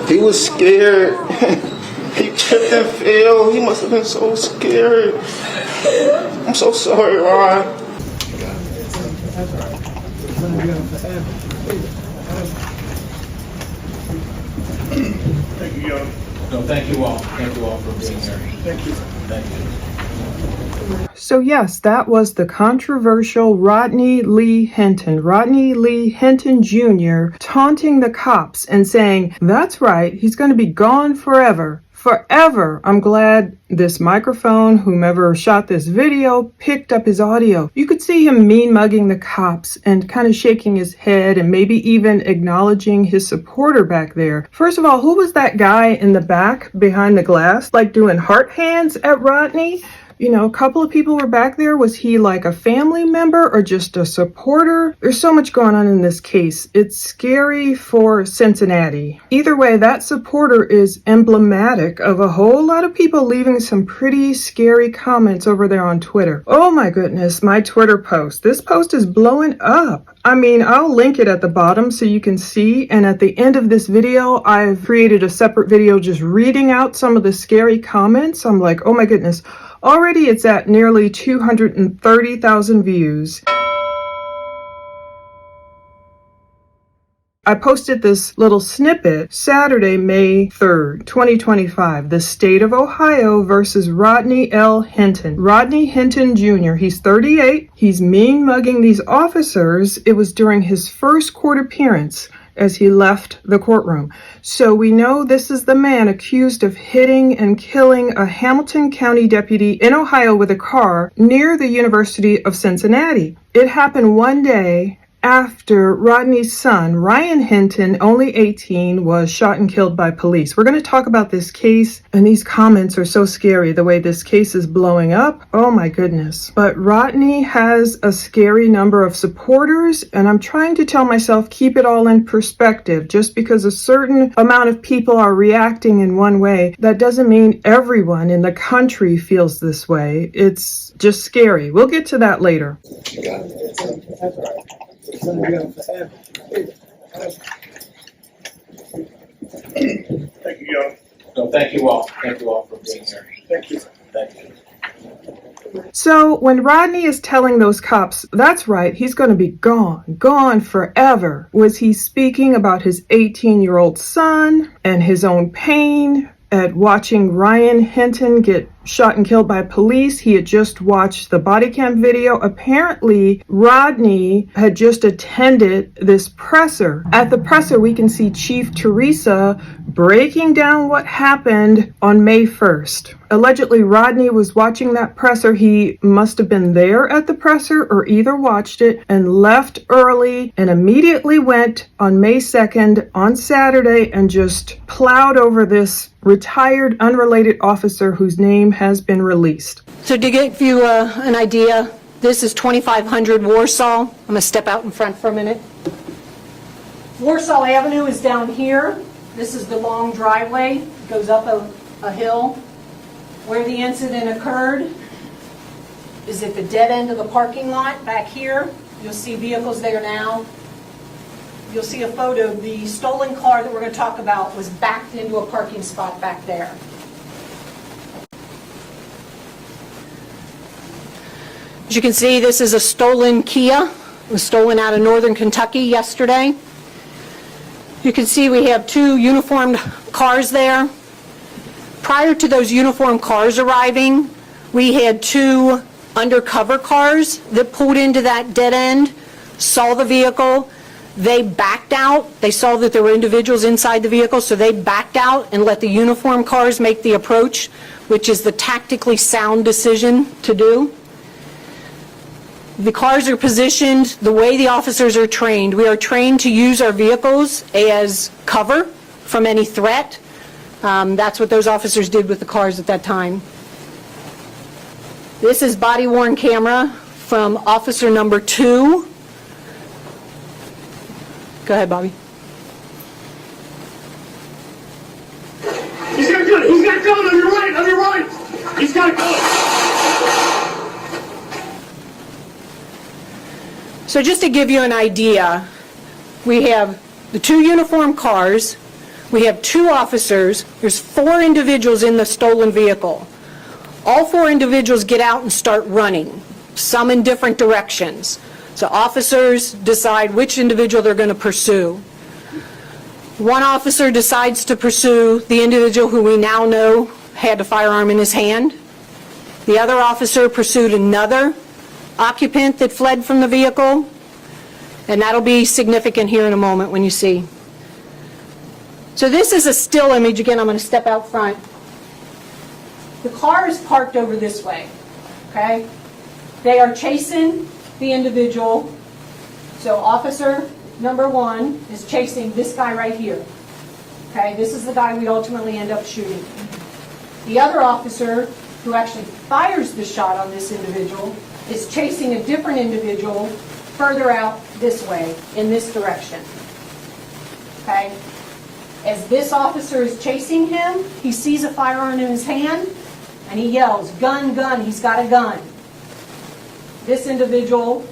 He was scared. He tripped and fell. He must have been so scared. I'm so sorry, Ron. Thank you, Young. No, thank you all. Thank you all for being here. Thank you. Thank you. So yes, that was the controversial Rodney Lee Hinton. Rodney Lee Hinton Jr. taunting the cops and saying, that's right, he's going to be gone forever. Forever. I'm glad this microphone, whomever shot this video, picked up his audio. You could see him mean mugging the cops and kind of shaking his head and maybe even acknowledging his supporter back there. First of all, who was that guy in the back behind the glass, like doing heart hands at Rodney? You know, a couple of people were back there. Was he like a family member or just a supporter? There's so much going on in this case. It's scary for Cincinnati. Either way, that supporter is emblematic of a whole lot of people leaving some pretty scary comments over there on Twitter. Oh my goodness, my Twitter post. This post is blowing up. I mean, I'll link it at the bottom so you can see. And at the end of this video, I've created a separate video just reading out some of the scary comments. I'm like, oh my goodness. Already it's at nearly 230,000 views. I posted this little snippet Saturday, May 3rd, 2025. The state of Ohio versus Rodney L. Hinton. Rodney Hinton Jr. He's 38. He's mean mugging these officers. It was during his first court appearance as he left the courtroom. So we know this is the man accused of hitting and killing a Hamilton County deputy in Ohio with a car near the University of Cincinnati. It happened one day after Rodney's son, Ryan Hinton, only 18, was shot and killed by police. We're going to talk about this case, and these comments are so scary, the way this case is blowing up. Oh my goodness. But Rodney has a scary number of supporters, and I'm trying to tell myself, keep it all in perspective. Just because a certain amount of people are reacting in one way, that doesn't mean everyone in the country feels this way. It's just scary. We'll get to that later. Thank you, Young. No, thank you all. Thank you all for being here. Thank you. Thank you. So when Rodney is telling those cops, that's right, he's going to be gone forever, was he speaking about his 18-year-old son and his own pain at watching Ryan Hinton get shot and killed by police? He had just watched the body cam video. Apparently, Rodney had just attended this presser. At the presser, we can see Chief Teresa breaking down what happened on May 1st. Allegedly, Rodney was watching that presser. He must have been there at the presser or either watched it and left early and immediately went on May 2nd on Saturday and just plowed over this retired unrelated officer whose name has been released. So to give you an idea, this is 2500 Warsaw. I'm going to step out in front for a minute. Warsaw Avenue is down here. This is the long driveway. It goes up a hill. Where the incident occurred is at the dead end of the parking lot back here. You'll see vehicles there now. You'll see a photo. The stolen car that we're going to talk about was backed into a parking spot back there. As you can see, this is a stolen Kia. It was stolen out of northern Kentucky yesterday. You can see we have two uniformed cars there. Prior to those uniformed cars arriving, we had two undercover cars that pulled into that dead end, saw the vehicle. They backed out. They saw that there were individuals inside the vehicle, so they backed out and let the uniformed cars make the approach, which is the tactically sound decision to do. The cars are positioned the way the officers are trained. We are trained to use our vehicles as cover from any threat. That's what those officers did with the cars at that time. This is body-worn camera from officer number 2. Go ahead, Bobby. He's got a gun. He's got a gun on your right. On your right. He's got a gun. So just to give you an idea, we have the two uniformed cars. We have 2 officers, there's 4 individuals in the stolen vehicle. All 4 individuals get out and start running, some in different directions. So officers decide which individual they're going to pursue. One officer decides to pursue the individual who we now know had a firearm in his hand. The other officer pursued another occupant that fled from the vehicle, and that'll be significant here in a moment when you see. So this is a still image. Again, I'm going to step out front. The car is parked over this way, okay? They are chasing the individual. So officer number 1 is chasing this guy right here, okay? This is the guy we ultimately end up shooting. The other officer, who actually fires the shot on this individual, is chasing a different individual further out this way, in this direction, okay? As this officer is chasing him, he sees a firearm in his hand, and he yells, "Gun, gun," he's got a gun. This individual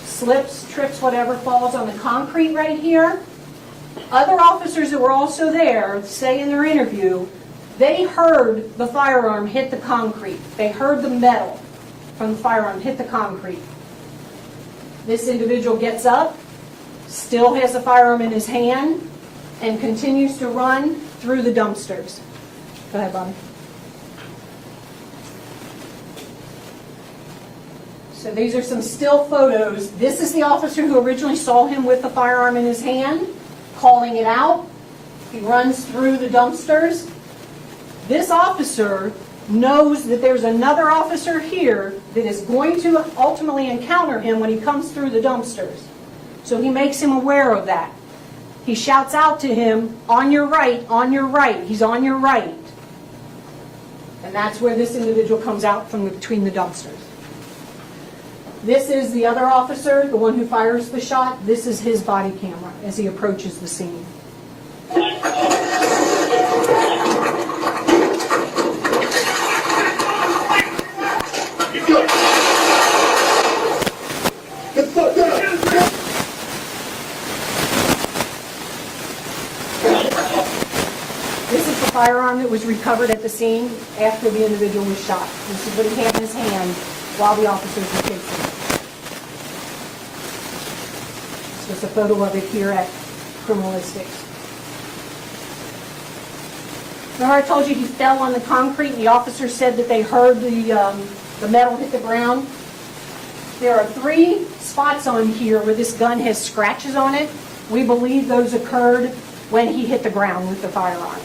slips, trips, whatever, falls on the concrete right here. Other officers that were also there say in their interview, they heard the firearm hit the concrete. They heard the metal from the firearm hit the concrete. This individual gets up, still has the firearm in his hand, and continues to run through the dumpsters. Go ahead, Bobby. So these are some still photos. This is the officer who originally saw him with the firearm in his hand, calling it out. He runs through the dumpsters. This officer knows that there's another officer here that is going to ultimately encounter him when he comes through the dumpsters. So he makes him aware of that. He shouts out to him, "On your right, on your right." He's on your right. And that's where this individual comes out from between the dumpsters. This is the other officer, the one who fires the shot. This is his body camera as he approaches the scene. Get the fuck down! This is the firearm that was recovered at the scene after the individual was shot. This is what he had in his hand while the officers were chasing him. This was a photo of it here at Criminalistics. Remember I told you he fell on the concrete and the officers said that they heard the metal hit the ground? There are 3 spots on here where this gun has scratches on it. We believe those occurred when he hit the ground with the firearm.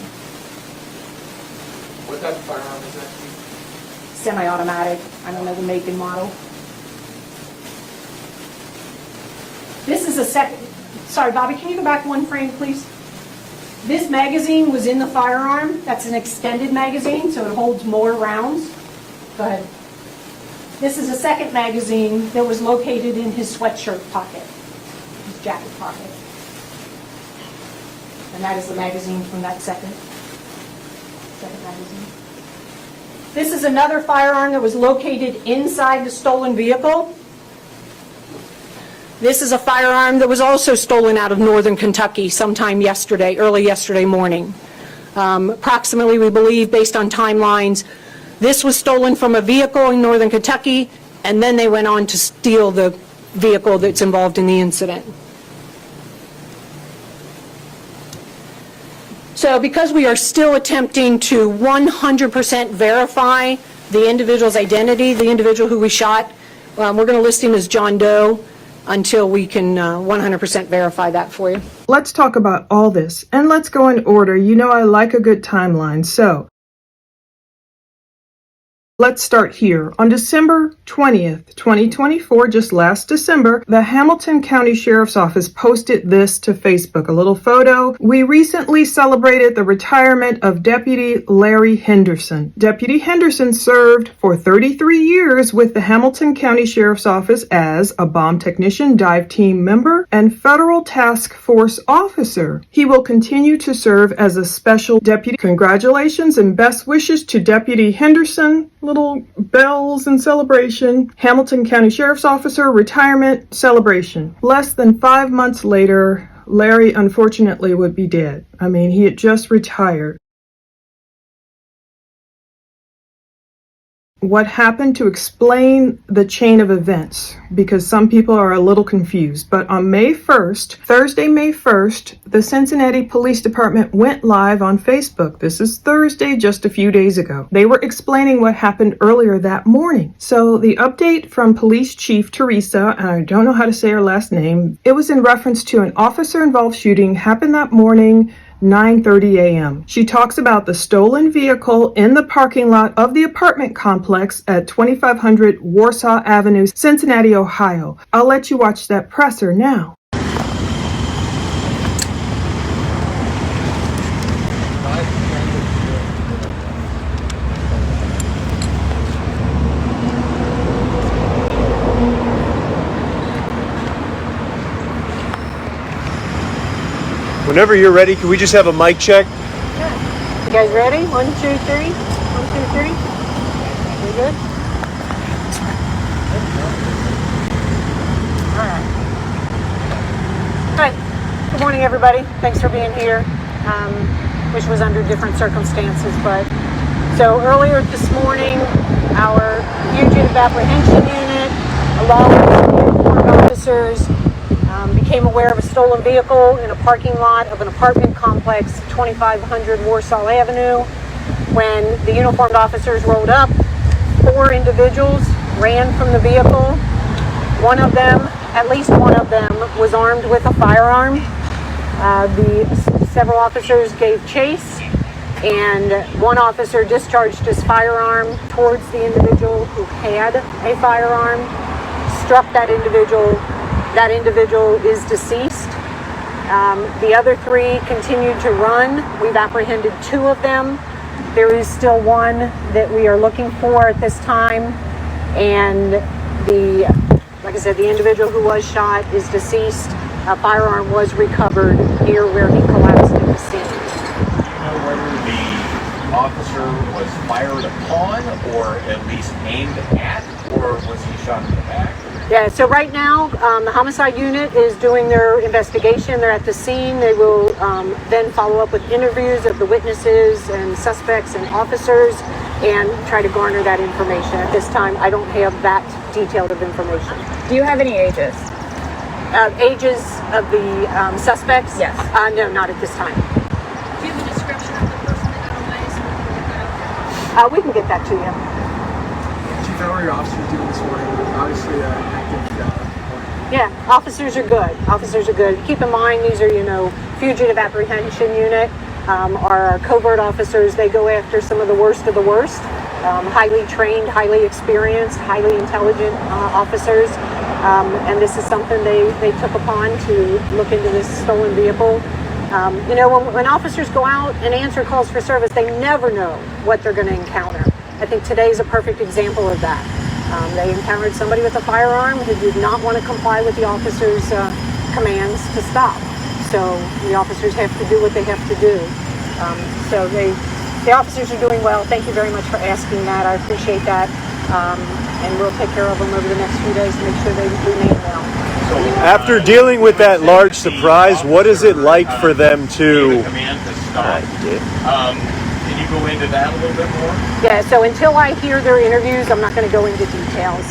What type of firearm is that? Semi-automatic. I don't know the make and model. This is a second. Sorry, Bobby, can you go back 1 frame, please? This magazine was in the firearm. That's an extended magazine, so it holds more rounds. Go ahead. This is a second magazine that was located in his sweatshirt pocket, his jacket pocket. And that is the magazine from that second magazine. This is another firearm that was located inside the stolen vehicle. This is a firearm that was also stolen out of northern Kentucky sometime yesterday, early yesterday morning. Approximately, we believe, based on timelines, this was stolen from a vehicle in northern Kentucky, and then they went on to steal the vehicle that's involved in the incident. So because we are still attempting to 100% verify the individual's identity, the individual who we shot, we're going to list him as John Doe until we can 100% verify that for you. Let's talk about all this, and let's go in order. You know I like a good timeline, so let's start here. On December 20th, 2024, just last December, the Hamilton County Sheriff's Office posted this to Facebook, a little photo. We recently celebrated the retirement of Deputy Larry Henderson. Deputy Henderson served for 33 years with the Hamilton County Sheriff's Office as a bomb technician, dive team member, and federal task force officer. He will continue to serve as a special deputy. Congratulations and best wishes to Deputy Henderson. Little bells and celebration. Hamilton County Sheriff's Officer retirement celebration. Less than 5 months later, Larry unfortunately would be dead. I mean, he had just retired. What happened, to explain the chain of events, because some people are a little confused. But on May 1st, Thursday, May 1st, the Cincinnati Police Department went live on Facebook. This is Thursday, just a few days ago. They were explaining what happened earlier that morning. So the update from Police Chief Teresa, and I don't know how to say her last name, it was in reference to an officer-involved shooting happened that morning, 9:30 a.m. She talks about the stolen vehicle in the parking lot of the apartment complex at 2500 Warsaw Avenue, Cincinnati, Ohio. I'll let you watch that presser now. Whenever you're ready, can we just have a mic check? You guys ready? 1, 2, 3. 1, 2, 3. You good? All right. All right. Good morning, everybody. Thanks for being here. Which was under different circumstances, but so earlier this morning, our fugitive apprehension unit, along with uniformed officers, became aware of a stolen vehicle in a parking lot of an apartment complex, 2500 Warsaw Avenue. When the uniformed officers rolled up, 4 individuals ran from the vehicle. One of them, at least one of them, was armed with a firearm. Several officers gave chase, and one officer discharged his firearm towards the individual who had a firearm, struck that individual. That individual is deceased. The other 3 continued to run. We've apprehended 2 of them. There is still one that we are looking for at this time. And like I said, the individual who was shot is deceased. A firearm was recovered near where he collapsed in the scene. Do you know whether the officer was fired upon or at least aimed at, or was he shot in the back? Yeah, so right now, the homicide unit is doing their investigation. They're at the scene. They will then follow up with interviews of the witnesses and suspects and officers and try to garner that information. At this time, I don't have that detailed of information. Do you have any ages? Ages of the suspects? Yes. No, not at this time. Do you have a description of the person that got away so we can get that? We can get that to you. Chief, how are your officers doing this morning? Obviously, active. Yeah, officers are good. Officers are good. Keep in mind, these are, fugitive apprehension unit. Our covert officers, they go after some of the worst of the worst. Highly trained, highly experienced, highly intelligent officers. And this is something they took upon to look into this stolen vehicle. When officers go out and answer calls for service, they never know what they're going to encounter. I think today is a perfect example of that. They encountered somebody with a firearm who did not want to comply with the officer's commands to stop. So the officers have to do what they have to do. So the officers are doing well. Thank you very much for asking that. I appreciate that. And we'll take care of them over the next few days to make sure they remain well. After dealing with that large surprise, what is it like for them to... Command to stop. Can you go into that a little bit more? Yeah, so until I hear their interviews, I'm not going to go into details.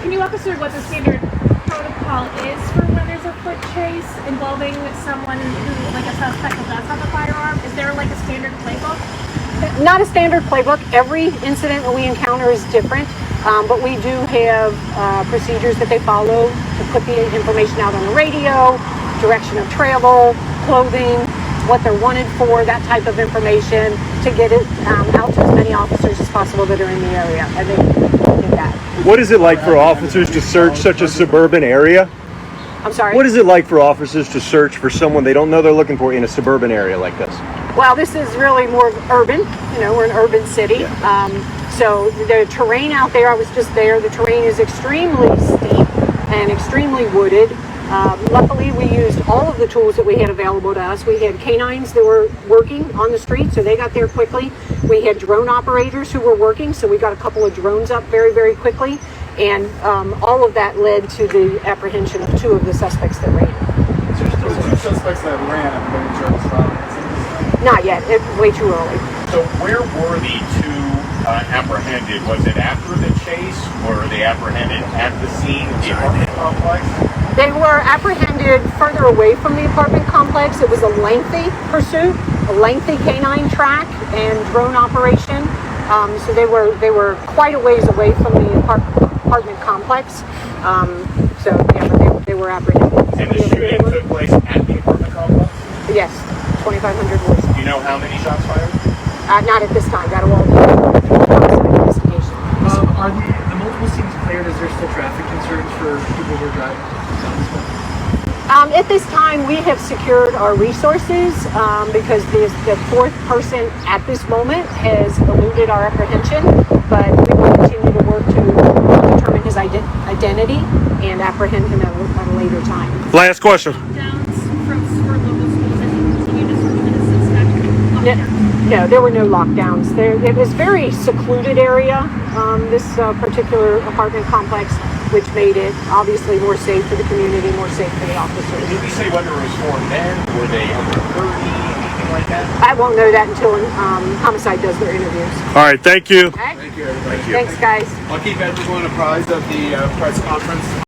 Can you walk us through what the standard protocol is for when there's a foot chase involving someone who, like a suspect who does have a firearm? Is there like a standard playbook? Not a standard playbook. Every incident that we encounter is different, but we do have procedures that they follow to put the information out on the radio, direction of travel, clothing, what they're wanted for, that type of information, to get it out to as many officers as possible that are in the area. And they do that. What is it like for officers to search such a suburban area? I'm sorry? What is it like for officers to search for someone they don't know they're looking for in a suburban area like this? Well, this is really more urban. We're an urban city. So the terrain out there, I was just there, the terrain is extremely steep and extremely wooded. Luckily, we used all of the tools that we had available to us. We had canines that were working on the street, so they got there quickly. We had drone operators who were working, so we got a couple of drones up very, very quickly. And all of that led to the apprehension of 2 of the suspects that ran. Is there still suspects that ran at the insurance file? Not yet. It's way too early. So where were the two apprehended? Was it after the chase? Were they apprehended at the scene of the apartment complex? They were apprehended further away from the apartment complex. It was a lengthy pursuit, a lengthy canine track and drone operation. So they were quite a ways away from the apartment complex. So yeah, but they were apprehended. And the shooting took place at the apartment complex? Yes, 2,500 words. Do you know how many shots fired? Not at this time. That'll all be investigation. Are the multiple scenes cleared? Is there still traffic concerns for people who are driving down this way? At this time, we have secured our resources because the fourth person at this moment has eluded our apprehension, but we will continue to work to determine his identity and apprehend him at a later time. Last question. Lockdowns for local schools as you continue to search for the suspect? No, there were no lockdowns. It was a very secluded area, this particular apartment complex, which made it obviously more safe for the community, more safe for the officers. Did we say whether it was 4 men? Were they under 30? Anything like that? I won't know that until Homicide does their interviews. All right, thank you. Okay? Thank you, everybody. Thanks, guys. I'll keep everyone apprised of the press conference.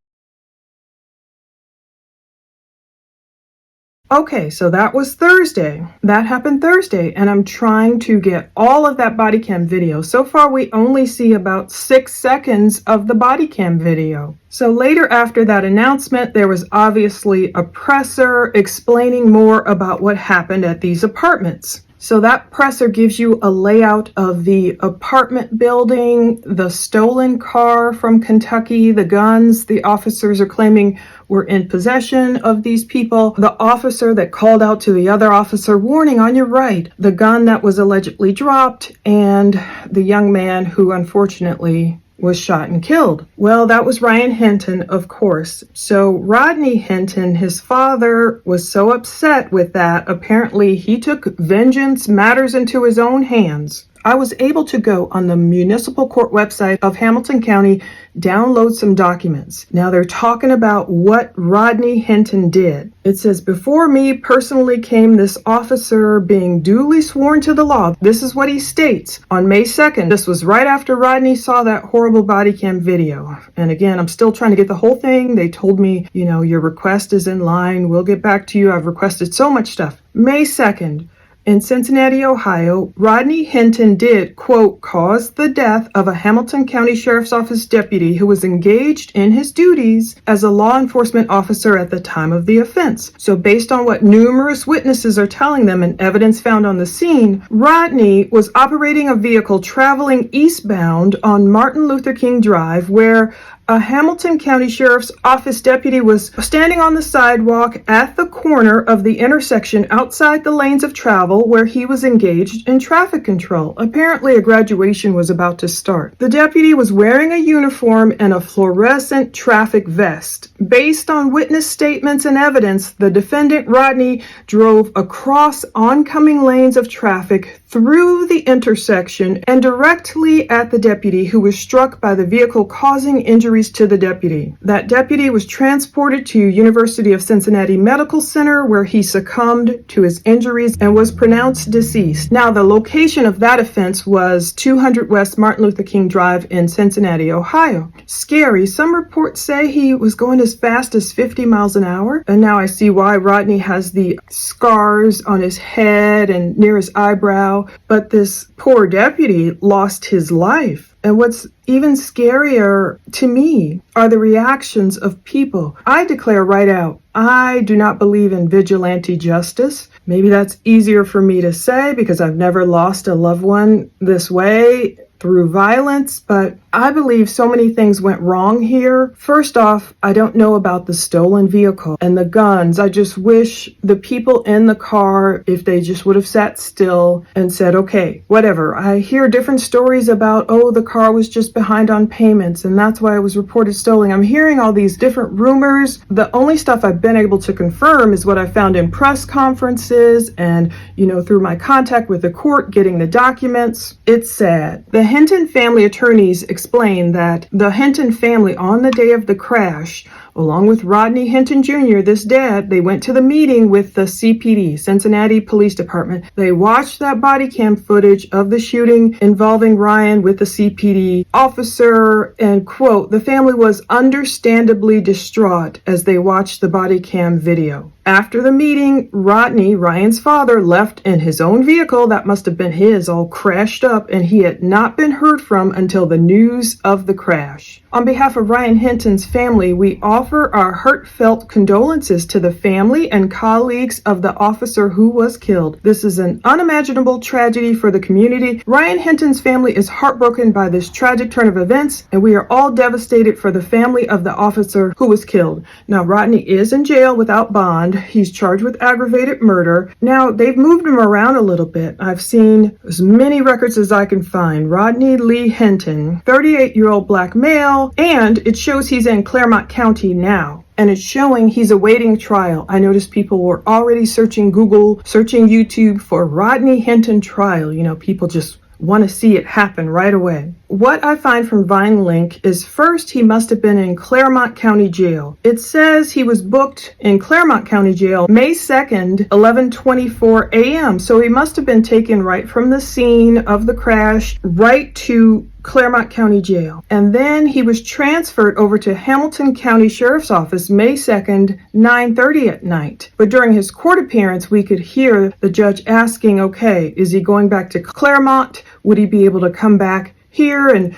Okay, so that was Thursday. That happened Thursday, and I'm trying to get all of that body cam video. So far, we only see about 6 seconds of the body cam video. So later after that announcement, there was obviously a presser explaining more about what happened at these apartments. So that presser gives you a layout of the apartment building, the stolen car from Kentucky, the guns the officers are claiming were in possession of these people, the officer that called out to the other officer, warning on your right, the gun that was allegedly dropped, and the young man who unfortunately was shot and killed. Well, that was Ryan Hinton, of course. So Rodney Hinton, his father, was so upset with that, apparently he took vengeance matters into his own hands. I was able to go on the municipal court website of Hamilton County, download some documents. Now they're talking about what Rodney Hinton did. It says, before me personally came this officer being duly sworn to the law. This is what he states. On May 2nd, this was right after Rodney saw that horrible body cam video. And again, I'm still trying to get the whole thing. They told me, your request is in line. We'll get back to you. I've requested so much stuff. May 2nd. In Cincinnati, Ohio, Rodney Hinton did, quote, cause the death of a Hamilton County Sheriff's Office deputy who was engaged in his duties as a law enforcement officer at the time of the offense. So based on what numerous witnesses are telling them and evidence found on the scene, Rodney was operating a vehicle traveling eastbound on Martin Luther King Drive where a Hamilton County Sheriff's Office deputy was standing on the sidewalk at the corner of the intersection outside the lanes of travel where he was engaged in traffic control. Apparently, a graduation was about to start. The deputy was wearing a uniform and a fluorescent traffic vest. Based on witness statements and evidence, the defendant, Rodney, drove across oncoming lanes of traffic through the intersection and directly at the deputy, who was struck by the vehicle, causing injuries to the deputy. That deputy was transported to University of Cincinnati Medical Center where he succumbed to his injuries and was pronounced deceased. Now, the location of that offense was 200 West Martin Luther King Drive in Cincinnati, Ohio. Scary. Some reports say he was going as fast as 50 miles an hour. And now I see why Rodney has the scars on his head and near his eyebrow. But this poor deputy lost his life. And what's even scarier to me are the reactions of people. I declare right out, I do not believe in vigilante justice. Maybe that's easier for me to say because I've never lost a loved one this way through violence, but I believe so many things went wrong here. First off, I don't know about the stolen vehicle and the guns. I just wish the people in the car, if they just would have sat still and said, okay, whatever. I hear different stories about, the car was just behind on payments and that's why it was reported stolen. I'm hearing all these different rumors. The only stuff I've been able to confirm is what I found in press conferences and, through my contact with the court, getting the documents. It's sad. The Hinton family attorneys explained that the Hinton family on the day of the crash along with Rodney Hinton Jr., this dad, they went to the meeting with the CPD, Cincinnati Police Department. They watched that body cam footage of the shooting involving Ryan with the CPD officer, and quote, the family was understandably distraught as they watched the body cam video. After the meeting, Rodney, Ryan's father, left in his own vehicle that must have been his, all crashed up, and he had not been heard from until the news of the crash. On behalf of Ryan Hinton's family, we offer our heartfelt condolences to the family and colleagues of the officer who was killed. This is an unimaginable tragedy for the community. Ryan Hinton's family is heartbroken by this tragic turn of events, and we are all devastated for the family of the officer who was killed. Now, Rodney is in jail without bond. He's charged with aggravated murder. Now, they've moved him around a little bit. I've seen as many records as I can find. Rodney Lee Hinton, 38-year-old black male, and it shows he's in Claremont County now. And it's showing he's awaiting trial. I noticed people were already searching Google, searching YouTube for Rodney Hinton trial. You know, people just want to see it happen right away. What I find from VineLink is first, he must have been in Claremont County Jail. It says he was booked in Claremont County Jail May 2nd, 11:24 a.m. So he must have been taken right from the scene of the crash right to Claremont County Jail. And then he was transferred over to Hamilton County Sheriff's Office May 2nd, 9:30 at night. But during his court appearance, we could hear the judge asking, okay, is he going back to Claremont? Would he be able to come back here and,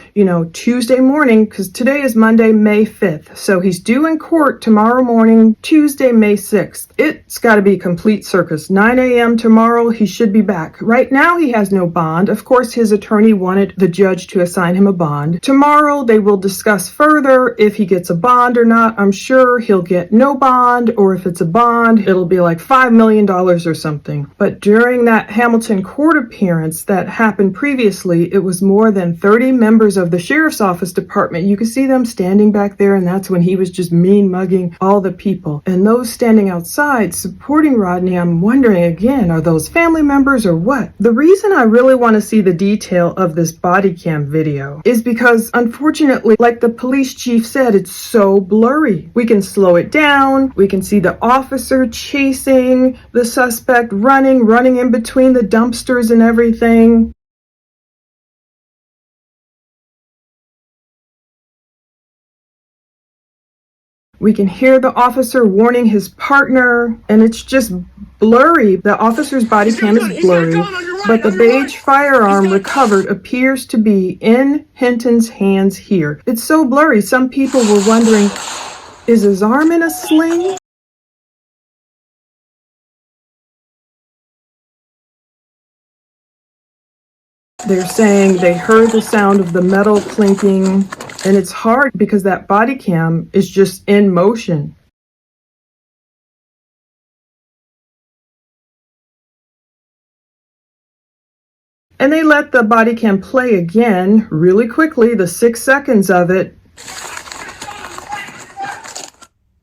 Tuesday morning, because today is Monday, May 5th. So he's due in court tomorrow morning, Tuesday, May 6th. It's got to be complete circus. 9 a.m. tomorrow, he should be back. Right now, he has no bond. Of course, his attorney wanted the judge to assign him a bond. Tomorrow, they will discuss further if he gets a bond or not. I'm sure he'll get no bond, or if it's a bond, it'll be like $5 million or something. But during that Hamilton court appearance that happened previously, it was more than 30 members of the sheriff's office department. You could see them standing back there, and that's when he was just mean mugging all the people. And those standing outside supporting Rodney, I'm wondering again, are those family members or what? The reason I really want to see the detail of this body cam video is because, unfortunately, like the police chief said, it's so blurry. We can slow it down. We can see the officer chasing the suspect, running in between the dumpsters and everything. We can hear the officer warning his partner, and it's just blurry. The officer's body cam is blurry, but the beige firearm recovered appears to be in Hinton's hands here. It's so blurry, some people were wondering, is his arm in a sling? They're saying they heard the sound of the metal clinking, and it's hard because that body cam is just in motion. And they let the body cam play again really quickly, the 6 seconds of it,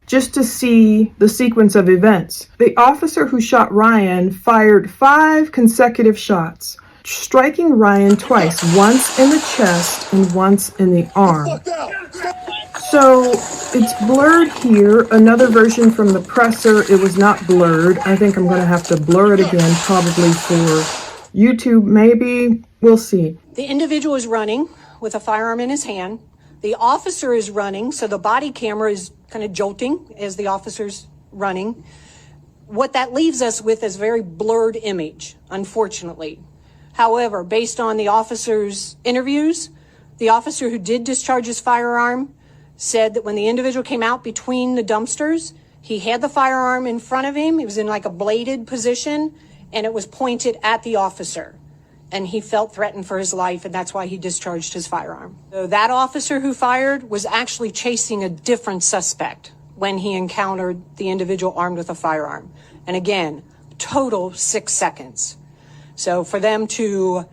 just to see the sequence of events. The officer who shot Ryan fired 5 consecutive shots, striking Ryan twice, once in the chest and once in the arm. So it's blurred here. Another version from the presser, it was not blurred. I think I'm going to have to blur it again, probably for YouTube, maybe. We'll see. The individual is running with a firearm in his hand. The officer is running, so the body camera is kind of jolting as the officer's running. What that leaves us with is a very blurred image, unfortunately. However, based on the officer's interviews, the officer who did discharge his firearm said that when the individual came out between the dumpsters, he had the firearm in front of him. It was in like a bladed position, and it was pointed at the officer. And he felt threatened for his life, and that's why he discharged his firearm. So that officer who fired was actually chasing a different suspect when he encountered the individual armed with a firearm. And again, total 6 seconds. So for them to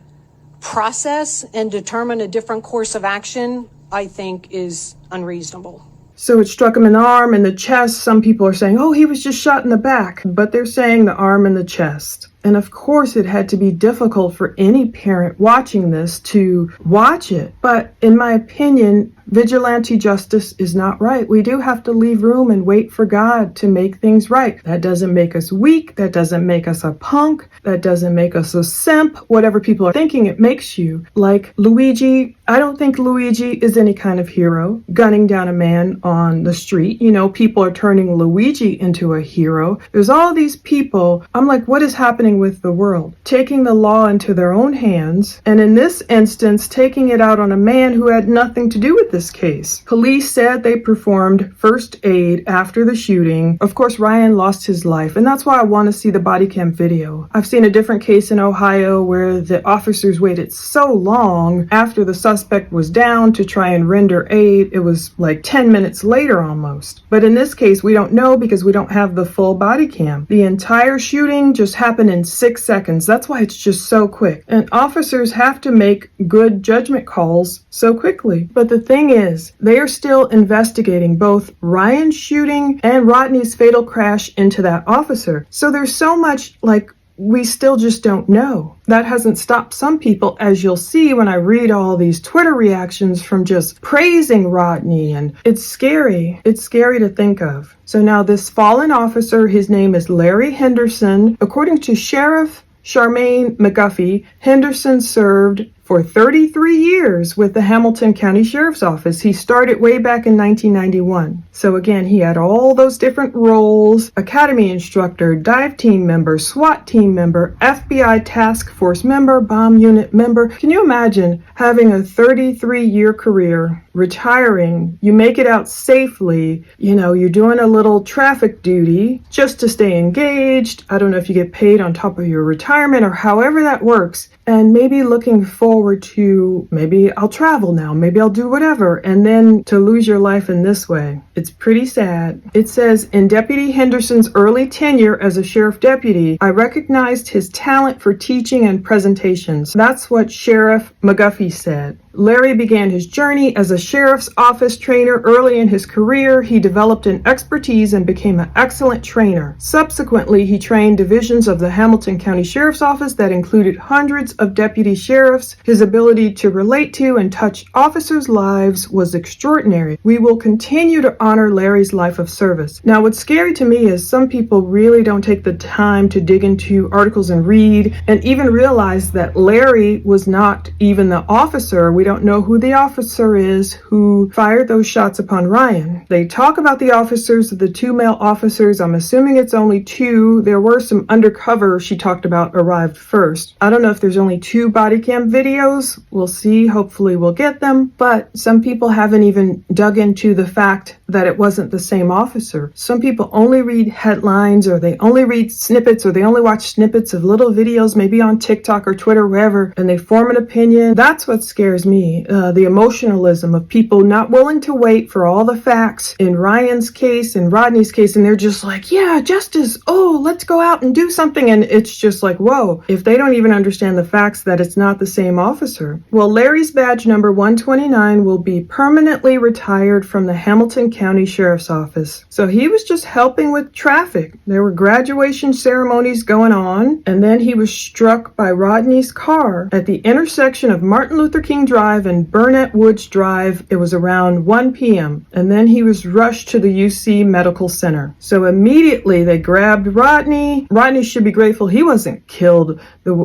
process and determine a different course of action, I think is unreasonable. So it struck him in the arm and the chest. Some people are saying, oh, he was just shot in the back, but they're saying the arm and the chest. And of course, it had to be difficult for any parent watching this to watch it. But in my opinion, vigilante justice is not right. We do have to leave room and wait for God to make things right. That doesn't make us weak. That doesn't make us a punk. That doesn't make us a simp. Whatever people are thinking it makes you. Like Luigi, I don't think Luigi is any kind of hero, gunning down a man on the street. You know, people are turning Luigi into a hero. There's all these people. I'm like, what is happening with the world? Taking the law into their own hands, and in this instance, taking it out on a man who had nothing to do with this case. Police said they performed first aid after the shooting. Of course, Ryan lost his life, and that's why I want to see the body cam video. I've seen a different case in Ohio where the officers waited so long after the suspect was down to try and render aid. It was like 10 minutes later almost. But in this case, we don't know because we don't have the full body cam. The entire shooting just happened in 6 seconds. That's why it's just so quick. And officers have to make good judgment calls so quickly. But the thing is, they are still investigating both Ryan's shooting and Rodney's fatal crash into that officer. So there's so much like we still just don't know. That hasn't stopped some people, as you'll see when I read all these Twitter reactions from just praising Rodney, and it's scary. It's scary to think of. So now this fallen officer, his name is Larry Henderson. According to Sheriff Charmaine McGuffey, Henderson served for 33 years with the Hamilton County Sheriff's Office. He started way back in 1991. So again, he had all those different roles: academy instructor, dive team member, SWAT team member, FBI task force member, bomb unit member. Can you imagine having a 33-year career, retiring, you make it out safely, you know, you're doing a little traffic duty just to stay engaged. I don't know if you get paid on top of your retirement or however that works, and maybe looking forward to, maybe I'll travel now, maybe I'll do whatever, and then to lose your life in this way. It's pretty sad. It says, in Deputy Henderson's early tenure as a sheriff deputy, I recognized his talent for teaching and presentations. That's what Sheriff McGuffey said. Larry began his journey as a sheriff's office trainer early in his career. He developed an expertise and became an excellent trainer. Subsequently, he trained divisions of the Hamilton County Sheriff's Office that included hundreds of deputy sheriffs. His ability to relate to and touch officers' lives was extraordinary. We will continue to honor Larry's life of service. Now, what's scary to me is some people really don't take the time to dig into articles and read and even realize that Larry was not even the officer. We don't know who the officer is who fired those shots upon Ryan. They talk about the officers, the 2 male officers. I'm assuming it's only 2. There were some undercover she talked about arrived first. I don't know if there's only 2 body cam videos. We'll see. Hopefully we'll get them. But some people haven't even dug into the fact that it wasn't the same officer. Some people only read headlines, or they only read snippets, or they only watch snippets of little videos, maybe on TikTok or Twitter, wherever, and they form an opinion. That's what scares me. The emotionalism of people not willing to wait for all the facts in Ryan's case and Rodney's case, and they're just like, yeah, justice, oh, let's go out and do something. And it's just like, whoa, if they don't even understand the facts that it's not the same officer. Well, Larry's badge number 129 will be permanently retired from the Hamilton County Sheriff's Office. So he was just helping with traffic. There were graduation ceremonies going on, and then he was struck by Rodney's car at the intersection of Martin Luther King Drive and Burnett Woods Drive. It was around 1 p.m. and then he was rushed to the UC Medical Center. So immediately they grabbed Rodney. Rodney should be grateful he wasn't killed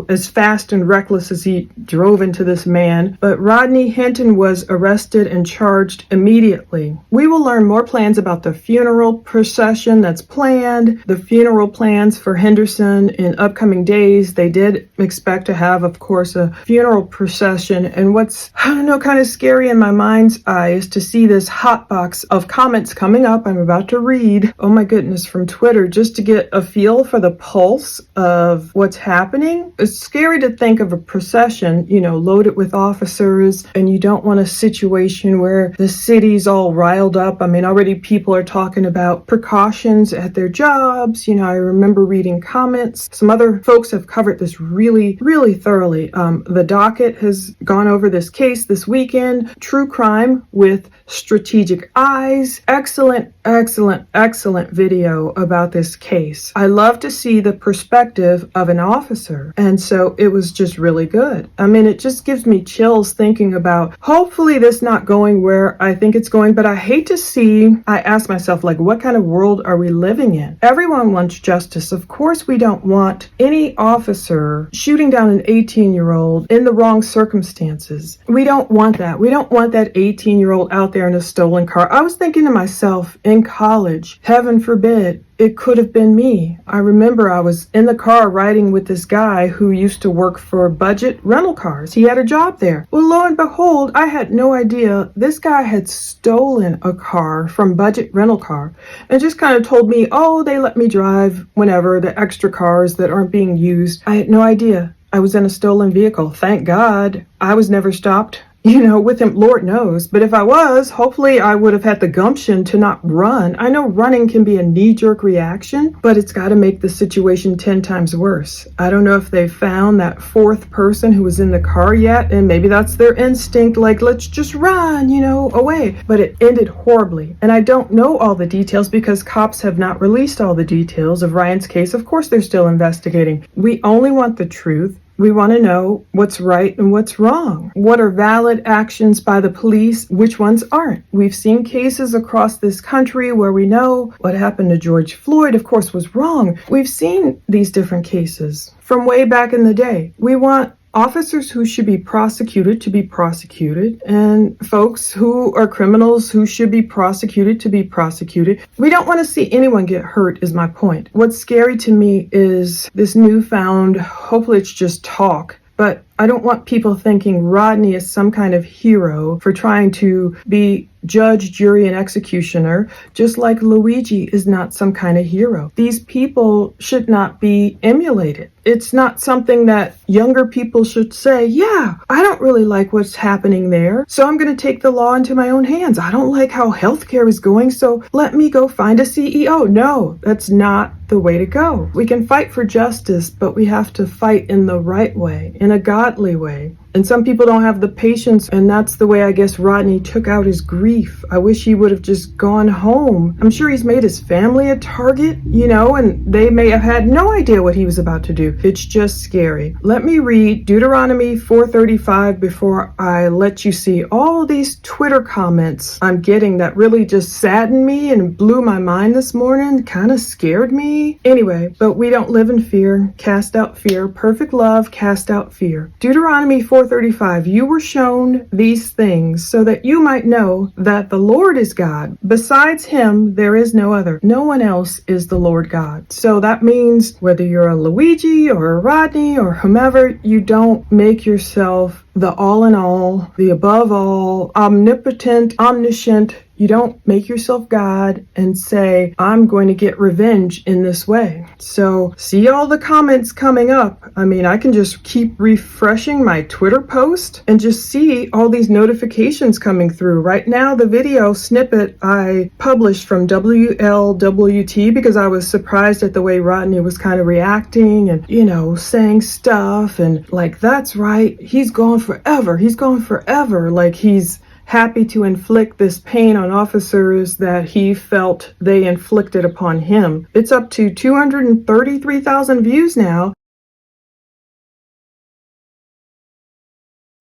as fast and reckless as he drove into this man. But Rodney Hinton was arrested and charged immediately. We will learn more plans about the funeral procession that's planned, the funeral plans for Henderson in upcoming days. They did expect to have, of course, a funeral procession. And what's, I don't know, kind of scary in my mind's eye is to see this hot box of comments coming up. I'm about to read, oh my goodness, from Twitter, just to get a feel for the pulse of what's happening. It's scary to think of a procession, you know, loaded with officers, and you don't want a situation where the city's all riled up. I'm mean, already people are talking about precautions at their jobs. You know, I remember reading comments. Some other folks have covered this really, really thoroughly. The docket has gone over this case this weekend. True crime with strategic eyes. Excellent, excellent, excellent video about this case. I love to see the perspective of an officer. And so it was just really good. I mean, it just gives me chills thinking about hopefully this not going where I think it's going, but I hate to see, I ask myself, like, what kind of world are we living in? Everyone wants justice. Of course, we don't want any officer shooting down an 18-year-old in the wrong circumstances. We don't want that. We don't want that 18-year-old out there in a stolen car. I was thinking to myself in college, heaven forbid, it could have been me. I remember I was in the car riding with this guy who used to work for budget rental cars. He had a job there. Well, lo and behold, I had no idea this guy had stolen a car from budget rental car and just kind of told me, oh, they let me drive whenever, the extra cars that aren't being used. I had no idea I was in a stolen vehicle. Thank God I was never stopped. You know, with him, Lord knows. But if I was, hopefully I would have had the gumption to not run. I know running can be a knee-jerk reaction, but it's got to make the situation 10 times worse. I don't know if they found that fourth person who was in the car yet, and maybe that's their instinct, like, let's just run, you know, away. But it ended horribly. And I don't know all the details because cops have not released all the details of Ryan's case. Of course, they're still investigating. We only want the truth. We want to know what's right and what's wrong. What are valid actions by the police? Which ones aren't? We've seen cases across this country where we know what happened to George Floyd, of course, was wrong. We've seen these different cases from way back in the day. We want officers who should be prosecuted to be prosecuted, and folks who are criminals who should be prosecuted to be prosecuted. We don't want to see anyone get hurt, is my point. What's scary to me is this newfound, hopefully it's just talk, but I don't want people thinking Rodney is some kind of hero for trying to be judge, jury, and executioner, just like Luigi is not some kind of hero. These people should not be emulated. It's not something that younger people should say, yeah, I don't really like what's happening there, so I'm going to take the law into my own hands. I don't like how healthcare is going, so let me go find a CEO. No, that's not the way to go. We can fight for justice, but we have to fight in the right way, in a godly way. And some people don't have the patience, and that's the way I guess Rodney took out his grief. I wish he would have just gone home. I'm sure he's made his family a target, you know, and they may have had no idea what he was about to do. It's just scary. Let me read Deuteronomy 4:35 before I let you see all these Twitter comments I'm getting that really just saddened me and blew my mind this morning, kind of scared me. Anyway, but we don't live in fear. Cast out fear. Perfect love, cast out fear. Deuteronomy 4:35, you were shown these things so that you might know that the Lord is God. Besides him, there is no other. No one else is the Lord God. So that means whether you're a Luigi or a Rodney or whomever, you don't make yourself the all in all, the above all, omnipotent, omniscient. You don't make yourself God and say, I'm going to get revenge in this way. So see all the comments coming up. I mean, I can just keep refreshing my Twitter post and just see all these notifications coming through. Right now, the video snippet I published from WLWT because I was surprised at the way Rodney was kind of reacting and, you know, saying stuff and like, that's right, he's gone forever. He's gone forever. Like he's happy to inflict this pain on officers that he felt they inflicted upon him. It's up to 233,000 views now.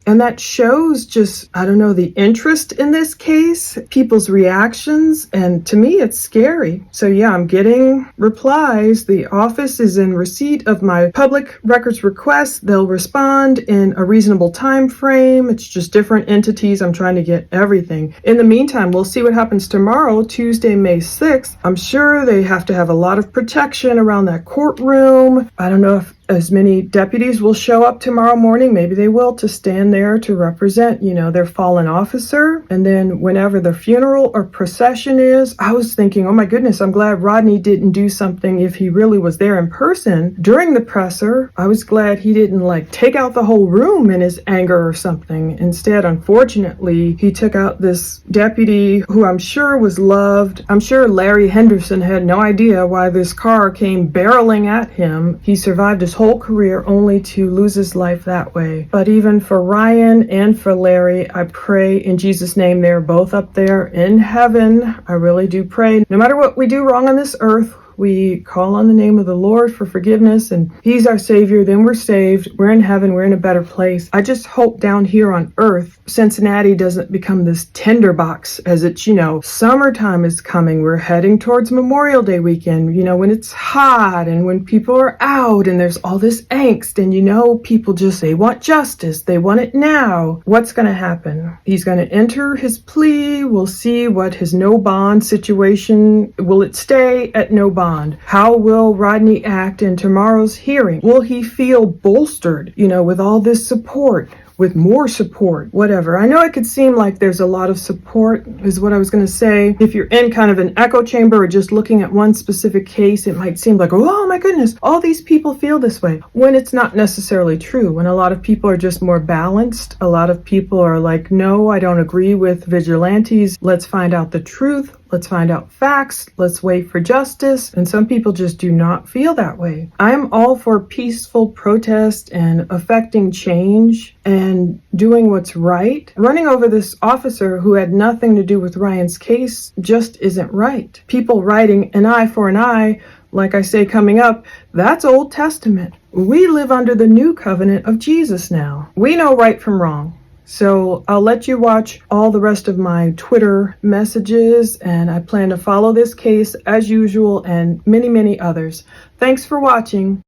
And that shows just, I don't know, the interest in this case, people's reactions, and to me, it's scary. So yeah, I'm getting replies. The office is in receipt of my public records request. They'll respond in a reasonable time frame. It's just different entities. I'm trying to get everything. In the meantime, we'll see what happens tomorrow, Tuesday, May 6th. I'm sure they have to have a lot of protection around that courtroom. I don't know if as many deputies will show up tomorrow morning, maybe they will, to stand there to represent, their fallen officer. And then whenever the funeral or procession is, I was thinking, oh my goodness, I'm glad Rodney didn't do something if he really was there in person during the presser. I was glad he didn't take out the whole room in his anger or something. Instead, unfortunately, he took out this deputy who I'm sure was loved. I'm sure Larry Henderson had no idea why this car came barreling at him. He survived his whole career only to lose his life that way. But even for Ryan and for Larry, I pray in Jesus' name they're both up there in heaven. I really do pray. No matter what we do wrong on this earth, we call on the name of the Lord for forgiveness, and He's our Savior. Then we're saved. We're in heaven. We're in a better place. I just hope down here on earth, Cincinnati doesn't become this tinderbox as it's, summertime is coming. We're heading towards Memorial Day weekend, when it's hot and when people are out and there's all this angst and, people they want justice. They want it now. What's going to happen? He's going to enter his plea. We'll see what his no bond situation, will it stay at no bond? How will Rodney act in tomorrow's hearing? Will he feel bolstered, with all this support? With more support, whatever. I know it could seem like there's a lot of support, is what I was going to say. If you're in kind of an echo chamber or just looking at one specific case, it might seem like, oh my goodness, all these people feel this way, when it's not necessarily true. When a lot of people are just more balanced, a lot of people are like, no, I don't agree with vigilantes. Let's find out the truth. Let's find out facts. Let's wait for justice. And some people just do not feel that way. I'm all for peaceful protest and affecting change and doing what's right. Running over this officer who had nothing to do with Ryan's case just isn't right. People writing an eye for an eye, like I say coming up, that's Old Testament. We live under the new covenant of Jesus now. We know right from wrong. So I'll let you watch all the rest of my Twitter messages, and I plan to follow this case as usual and many, many others. Thanks for watching.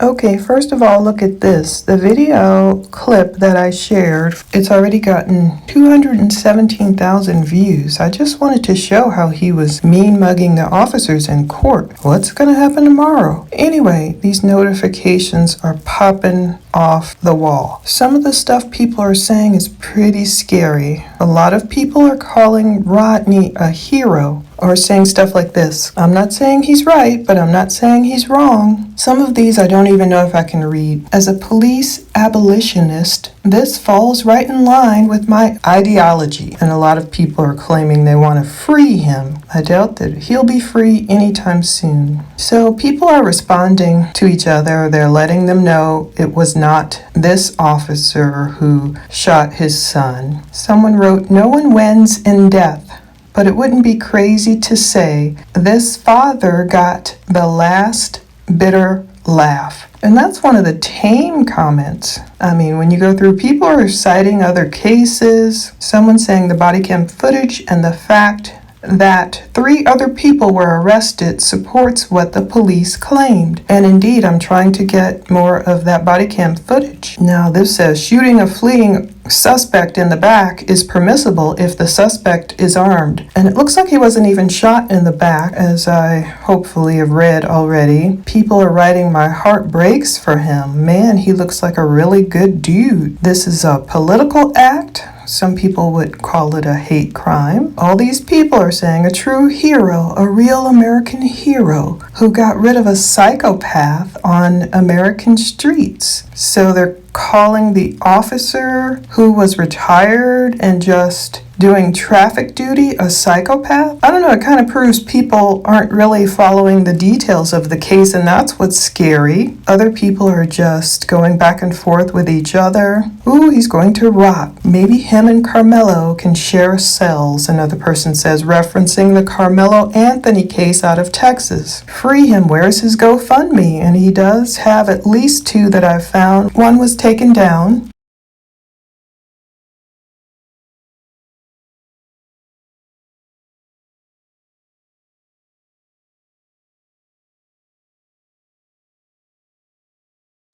Okay, first of all, look at this. The video clip that I shared, it's already gotten 217,000 views. I just wanted to show how he was mean-mugging the officers in court. What's going to happen tomorrow? Anyway, these notifications are popping off the wall. Some of the stuff people are saying is pretty scary. A lot of people are calling Rodney a hero, or saying stuff like this. I'm not saying he's right, but I'm not saying he's wrong. Some of these I don't even know if I can read. As a police abolitionist, this falls right in line with my ideology. And a lot of people are claiming they want to free him. I doubt that he'll be free anytime soon. So people are responding to each other. They're letting them know it was not this officer who shot his son. Someone wrote, "No one wins in death. But it wouldn't be crazy to say this father got the last bitter laugh." And that's one of the tame comments. I mean, when you go through, people are citing other cases. Someone saying the body cam footage and the fact that 3 other people were arrested supports what the police claimed. And indeed, I'm trying to get more of that body cam footage. Now, this says shooting a fleeing suspect in the back is permissible if the suspect is armed. And it looks like he wasn't even shot in the back, as I hopefully have read already. People are writing, my heart breaks for him. Man, he looks like a really good dude. This is a political act. Some people would call it a hate crime. All these people are saying a true hero, a real American hero who got rid of a psychopath on American streets. So they're calling the officer who was retired and just doing traffic duty a psychopath? I don't know, it kind of proves people aren't really following the details of the case, and that's what's scary. Other people are just going back and forth with each other. Ooh, he's going to rot. Maybe him and Carmelo can share cells, another person says, referencing the Carmelo Anthony case out of Texas. Free him, where's his GoFundMe? And he does have at least 2 that I've found. One was taken down.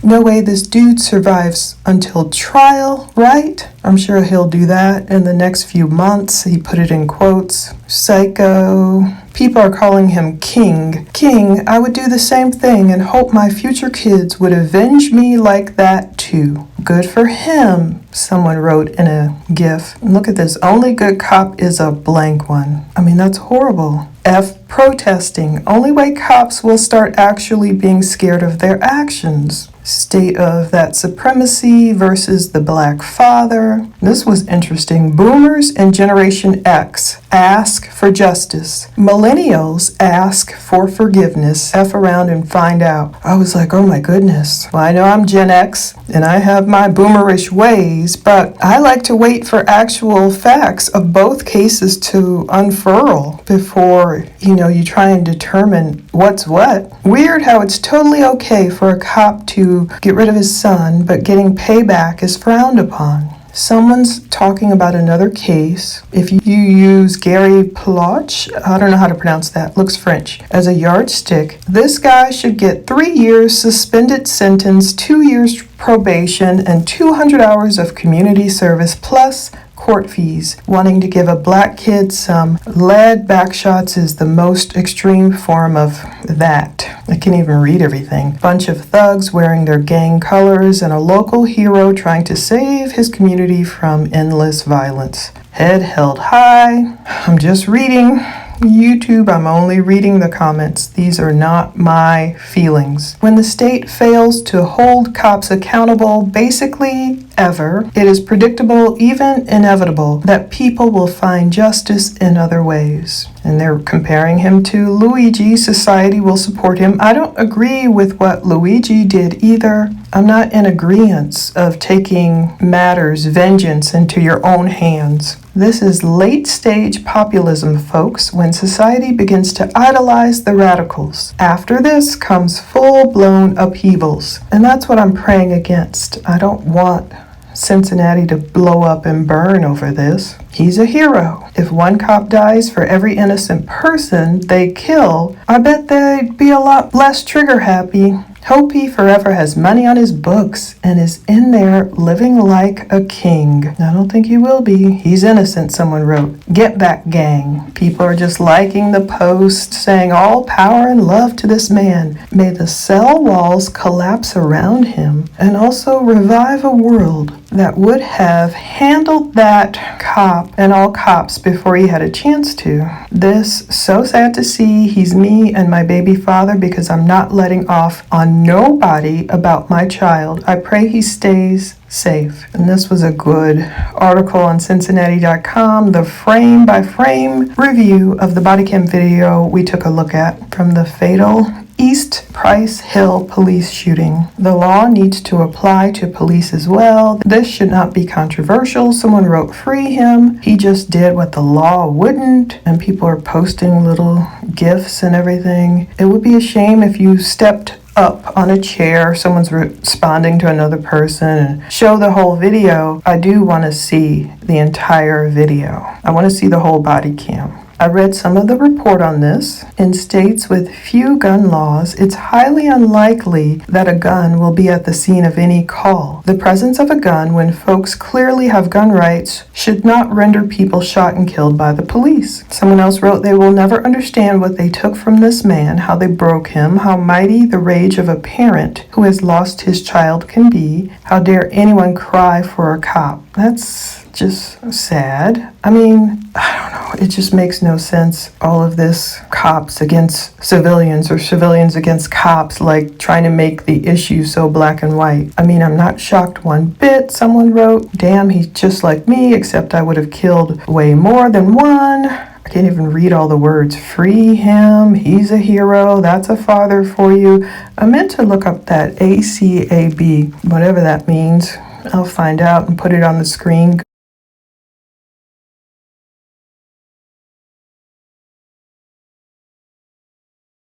No way this dude survives until trial, right? I'm sure he'll do that in the next few months. He put it in quotes. Psycho. People are calling him King. King, I would do the same thing and hope my future kids would avenge me like that too. Good for him, someone wrote in a GIF. Look at this. Only good cop is a blank one. I mean, that's horrible. F, protesting. Only way cops will start actually being scared of their actions. State of that supremacy versus the black father. This was interesting. Boomers and Generation X ask for justice. Millennials ask for forgiveness. F around and find out. I was like, oh my goodness. Well, I know I'm Gen X and I have my boomerish ways, but I like to wait for actual facts of both cases to unfurl before, you try and determine what's what. Weird how it's totally okay for a cop to get rid of his son, but getting payback is frowned upon. Someone's talking about another case. If you use Gary Plotch, I don't know how to pronounce that, looks French, as a yardstick, this guy should get 3 years suspended sentence, 2 years probation, and 200 hours of community service, plus court fees. Wanting to give a black kid some lead backshots is the most extreme form of that. I can't even read everything. Bunch of thugs wearing their gang colors and a local hero trying to save his community from endless violence. Head held high. I'm just reading YouTube. I'm only reading the comments. These are not my feelings. When the state fails to hold cops accountable, basically ever, it is predictable, even inevitable, that people will find justice in other ways. And they're comparing him to Luigi. Society will support him. I don't agree with what Luigi did either. I'm not in agreement of taking matters, vengeance, into your own hands. This is late-stage populism, folks, when society begins to idolize the radicals. After this comes full-blown upheavals, and that's what I'm praying against. I don't want Cincinnati to blow up and burn over this. He's a hero. If one cop dies for every innocent person they kill, I bet they'd be a lot less trigger-happy. Hope he forever has money on his books and is in there living like a king. I don't think he will be. He's innocent, someone wrote. Get back, gang. People are just liking the post, saying all power and love to this man. May the cell walls collapse around him and also revive a world that would have handled that cop and all cops before he had a chance to. This, so sad to see. He's me and my baby father because I'm not letting off on nobody about my child. I pray he stays safe. And this was a good article on Cincinnati.com, the frame-by-frame review of the body cam video we took a look at from the fatal East Price Hill police shooting. The law needs to apply to police as well. This should not be controversial. Someone wrote, free him. He just did what the law wouldn't. And people are posting little GIFs and everything. It would be a shame if you stepped up on a chair, someone's responding to another person, and show the whole video. I do want to see the entire video. I want to see the whole body cam. I read some of the report on this. In states with few gun laws, it's highly unlikely that a gun will be at the scene of any call. The presence of a gun when folks clearly have gun rights should not render people shot and killed by the police. Someone else wrote, they will never understand what they took from this man, how they broke him, how mighty the rage of a parent who has lost his child can be. How dare anyone cry for a cop? That's just sad. I mean, I don't know. It just makes no sense. All of this cops against civilians or civilians against cops, like trying to make the issue so black and white. I mean, I'm not shocked one bit. Someone wrote, damn, he's just like me, except I would have killed way more than one. I can't even read all the words. Free him. He's a hero. That's a father for you. I meant to look up that ACAB, whatever that means. I'll find out and put it on the screen.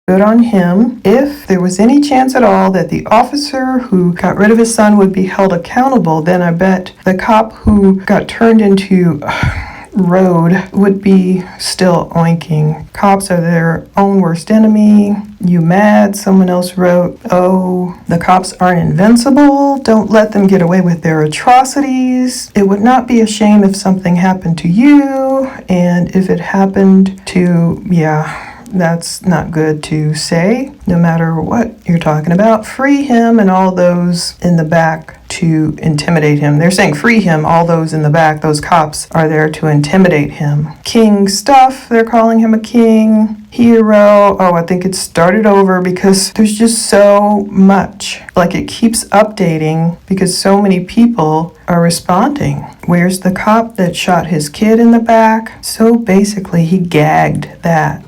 Good on him. If there was any chance at all that the officer who got rid of his son would be held accountable, then I bet the cop who got turned into road would be still oinking. Cops are their own worst enemy. You mad? Someone else wrote, oh, the cops aren't invincible. Don't let them get away with their atrocities. It would not be a shame if something happened to you. And if it happened to, that's not good to say, no matter what you're talking about. Free him and all those in the back to intimidate him. They're saying free him, all those in the back, those cops are there to intimidate him. King stuff, they're calling him a king. Hero, oh, I think it started over because there's just so much. Like it keeps updating because so many people are responding. Where's the cop that shot his kid in the back? So basically he gagged that.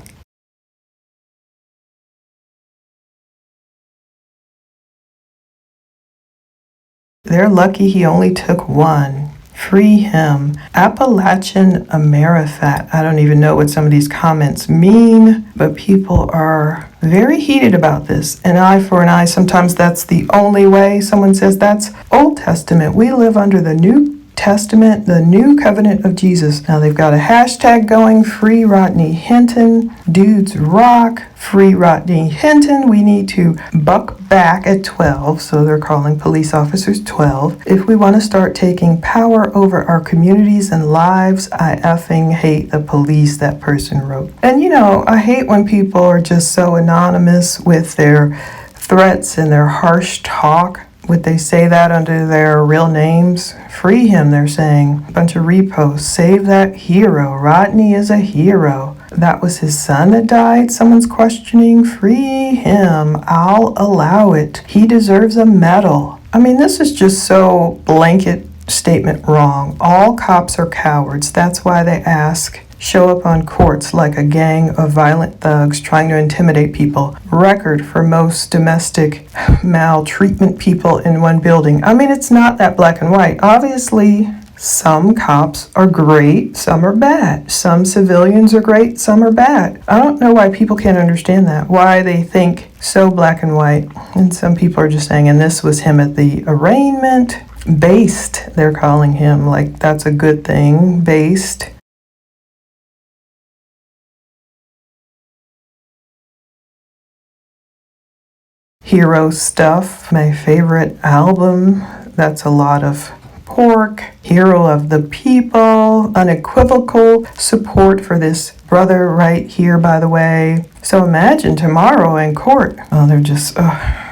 They're lucky he only took one. Free him. Appalachian Amerifat. I don't even know what some of these comments mean, but people are very heated about this. An eye for an eye, sometimes that's the only way. Someone says that's Old Testament. We live under the New Testament, the new covenant of Jesus. Now they've got a hashtag going, free Rodney Hinton, dudes rock, free Rodney Hinton. We need to buck back at 12, so they're calling police officers 12. If we want to start taking power over our communities and lives, I effing hate the police, that person wrote. And you know, I hate when people are just so anonymous with their threats and their harsh talk. Would they say that under their real names? Free him, they're saying. A bunch of reposts. Save that hero. Rodney is a hero. That was his son that died? Someone's questioning. Free him. I'll allow it. He deserves a medal. I mean, this is just so blanket statement wrong. All cops are cowards. That's why they show up on courts like a gang of violent thugs trying to intimidate people. Record for most domestic maltreatment people in one building. I mean, it's not that black and white. Obviously, some cops are great, some are bad. Some civilians are great, some are bad. I don't know why people can't understand that, why they think so black and white. And some people are just saying, and this was him at the arraignment. Based, they're calling him, like that's a good thing, based. Hero stuff, my favorite album. That's a lot of pork. Hero of the people. Unequivocal support for this brother right here, by the way. So imagine tomorrow in court. Oh, they're just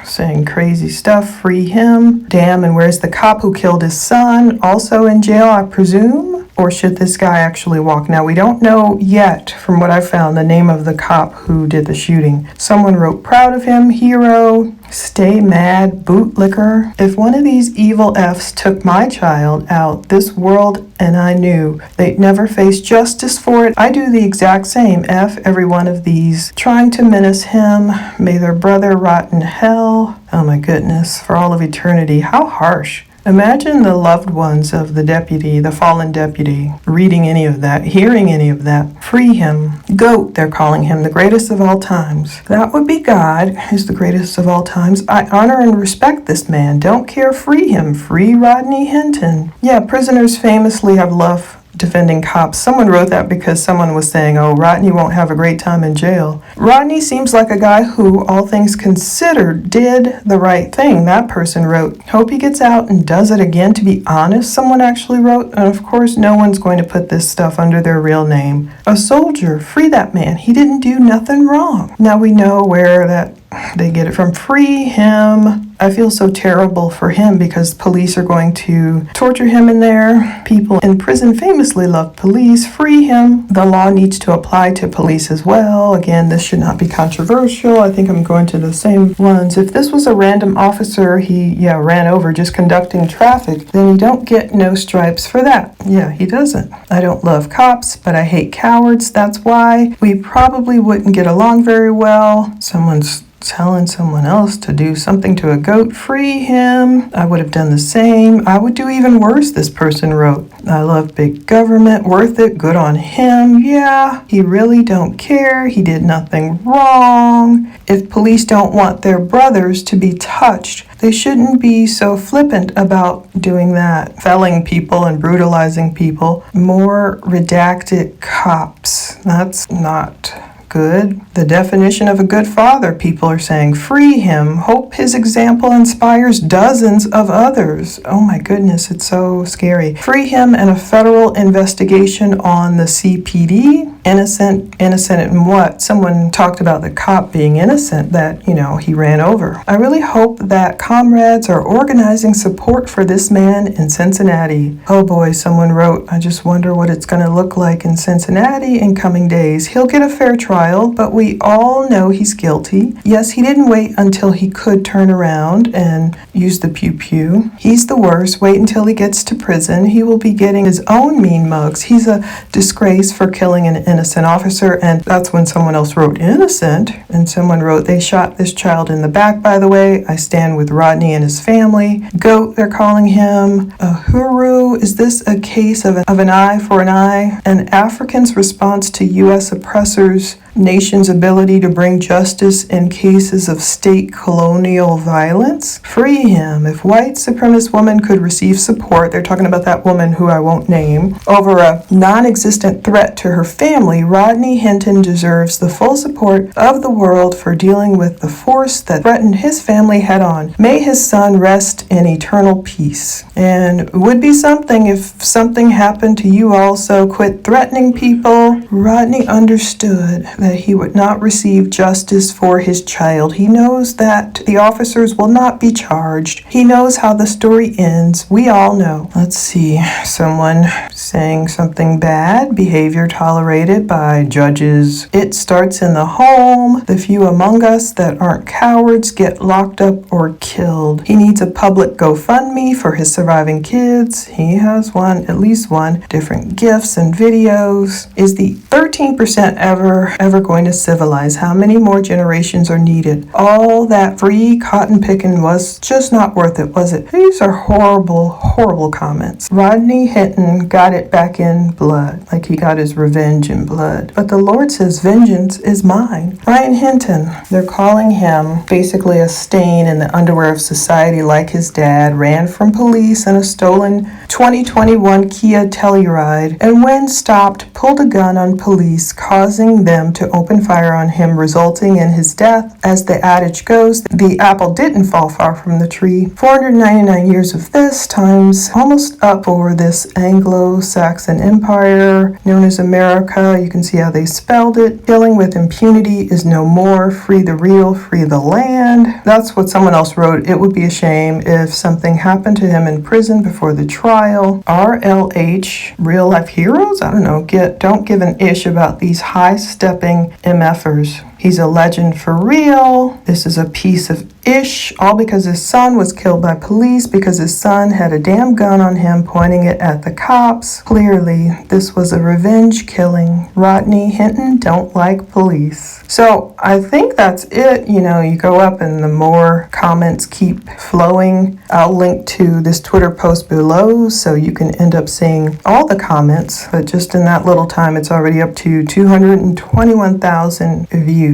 saying crazy stuff. Free him. Damn, and where's the cop who killed his son? Also in jail, I presume? Or should this guy actually walk? Now, we don't know yet, from what I found, the name of the cop who did the shooting. Someone wrote, proud of him, hero, stay mad, bootlicker. If one of these evil F's took my child out this world and I knew they'd never face justice for it, I do the exact same. F every one of these. Trying to menace him. May their brother rot in hell. Oh my goodness, for all of eternity. How harsh. Imagine the loved ones of the deputy, the fallen deputy, reading any of that, hearing any of that. Free him. GOAT, they're calling him, the greatest of all times. That would be God, who's the greatest of all times. I honor and respect this man. Don't care, free him. Free Rodney Hinton. Yeah, prisoners famously have love defending cops. Someone wrote that because someone was saying, oh, Rodney won't have a great time in jail. Rodney seems like a guy who, all things considered, did the right thing. That person wrote, hope he gets out and does it again. To be honest, someone actually wrote, and of course no one's going to put this stuff under their real name. A soldier, free that man. He didn't do nothing wrong. Now we know where that they get it from. Free him. I feel so terrible for him because police are going to torture him in there. People in prison famously love police. Free him. The law needs to apply to police as well. Again, this should not be controversial. I think I'm going to the same ones. If this was a random officer he ran over just conducting traffic, then you don't get no stripes for that. Yeah, he doesn't. I don't love cops, but I hate cowards. That's why we probably wouldn't get along very well. Someone's telling someone else to do something to a Goat, free him. I would have done the same. I would do even worse, this person wrote. I love big government, worth it, good on him. Yeah, he really don't care. He did nothing wrong. If police don't want their brothers to be touched, they shouldn't be so flippant about doing that, felling people and brutalizing people. More redacted cops. That's not good. The definition of a good father, people are saying. Free him. Hope his example inspires dozens of others. Oh my goodness, it's so scary. Free him and a federal investigation on the CPD. Innocent in what? Someone talked about the cop being innocent, that, he ran over. I really hope that comrades are organizing support for this man in Cincinnati. Oh boy, someone wrote, I just wonder what it's going to look like in Cincinnati in coming days. He'll get a fair trial, but we all know he's guilty. Yes, he didn't wait until he could turn around and use the pew-pew. He's the worst. Wait until he gets to prison. He will be getting his own mean mugs. He's a disgrace for killing an innocent officer. And that's when someone else wrote innocent. And someone wrote, they shot this child in the back, by the way. I stand with Rodney and his family. Goat, they're calling him. Uhuru, is this a case of an eye for an eye? An African's response to U.S. oppressors' nation's ability to bring justice in cases of state colonial violence? Free him. If white supremacist woman could receive support, they're talking about that woman who I won't name, over a non-existent threat to her family, Rodney Hinton deserves the full support of the world for dealing with the force that threatened his family head on. May his son rest in eternal peace. And it would be something if something happened to you also. Quit threatening people. Rodney understood that he would not receive justice for his child. He knows that the officers will not be charged. He knows how the story ends. We all know. Let's see. Someone saying something bad. Behavior tolerated by judges. It starts in the home. The few among us that aren't cowards get locked up or killed. He needs a public GoFundMe for his surviving kids. He has one, at least one. Different gifts and videos. Is the 13% ever going to civilize? How many more generations are needed? All that free cotton picking was just not worth it, was it? These are horrible, horrible comments. Rodney Hinton got it back in blood, like he got his revenge in blood. But the Lord says, vengeance is mine. Ryan Hinton, they're calling him basically a stain in the underwear of society, like his dad, ran from police in a stolen 2021 Kia Telluride, and when stopped, pulled a gun on police, causing them to open fire on him, resulting in his death. As the adage goes, the apple didn't fall far from the tree. 499 years of this, times almost up for this Anglo-Saxon empire known as America. You can see how they spelled it. Killing with impunity is no more. Free the real, free the land. That's what someone else wrote. It would be a shame if something happened to him in prison before the trial. RLH, real life heroes? I don't know. Don't give an ish about these high-stepping MFers. He's a legend for real. This is a piece of ish, all because his son was killed by police because his son had a damn gun on him pointing it at the cops. Clearly, this was a revenge killing. Rodney Hinton don't like police. So I think that's it. You go up and the more comments keep flowing. I'll link to this Twitter post below so you can end up seeing all the comments. But just in that little time, it's already up to 221,000 views.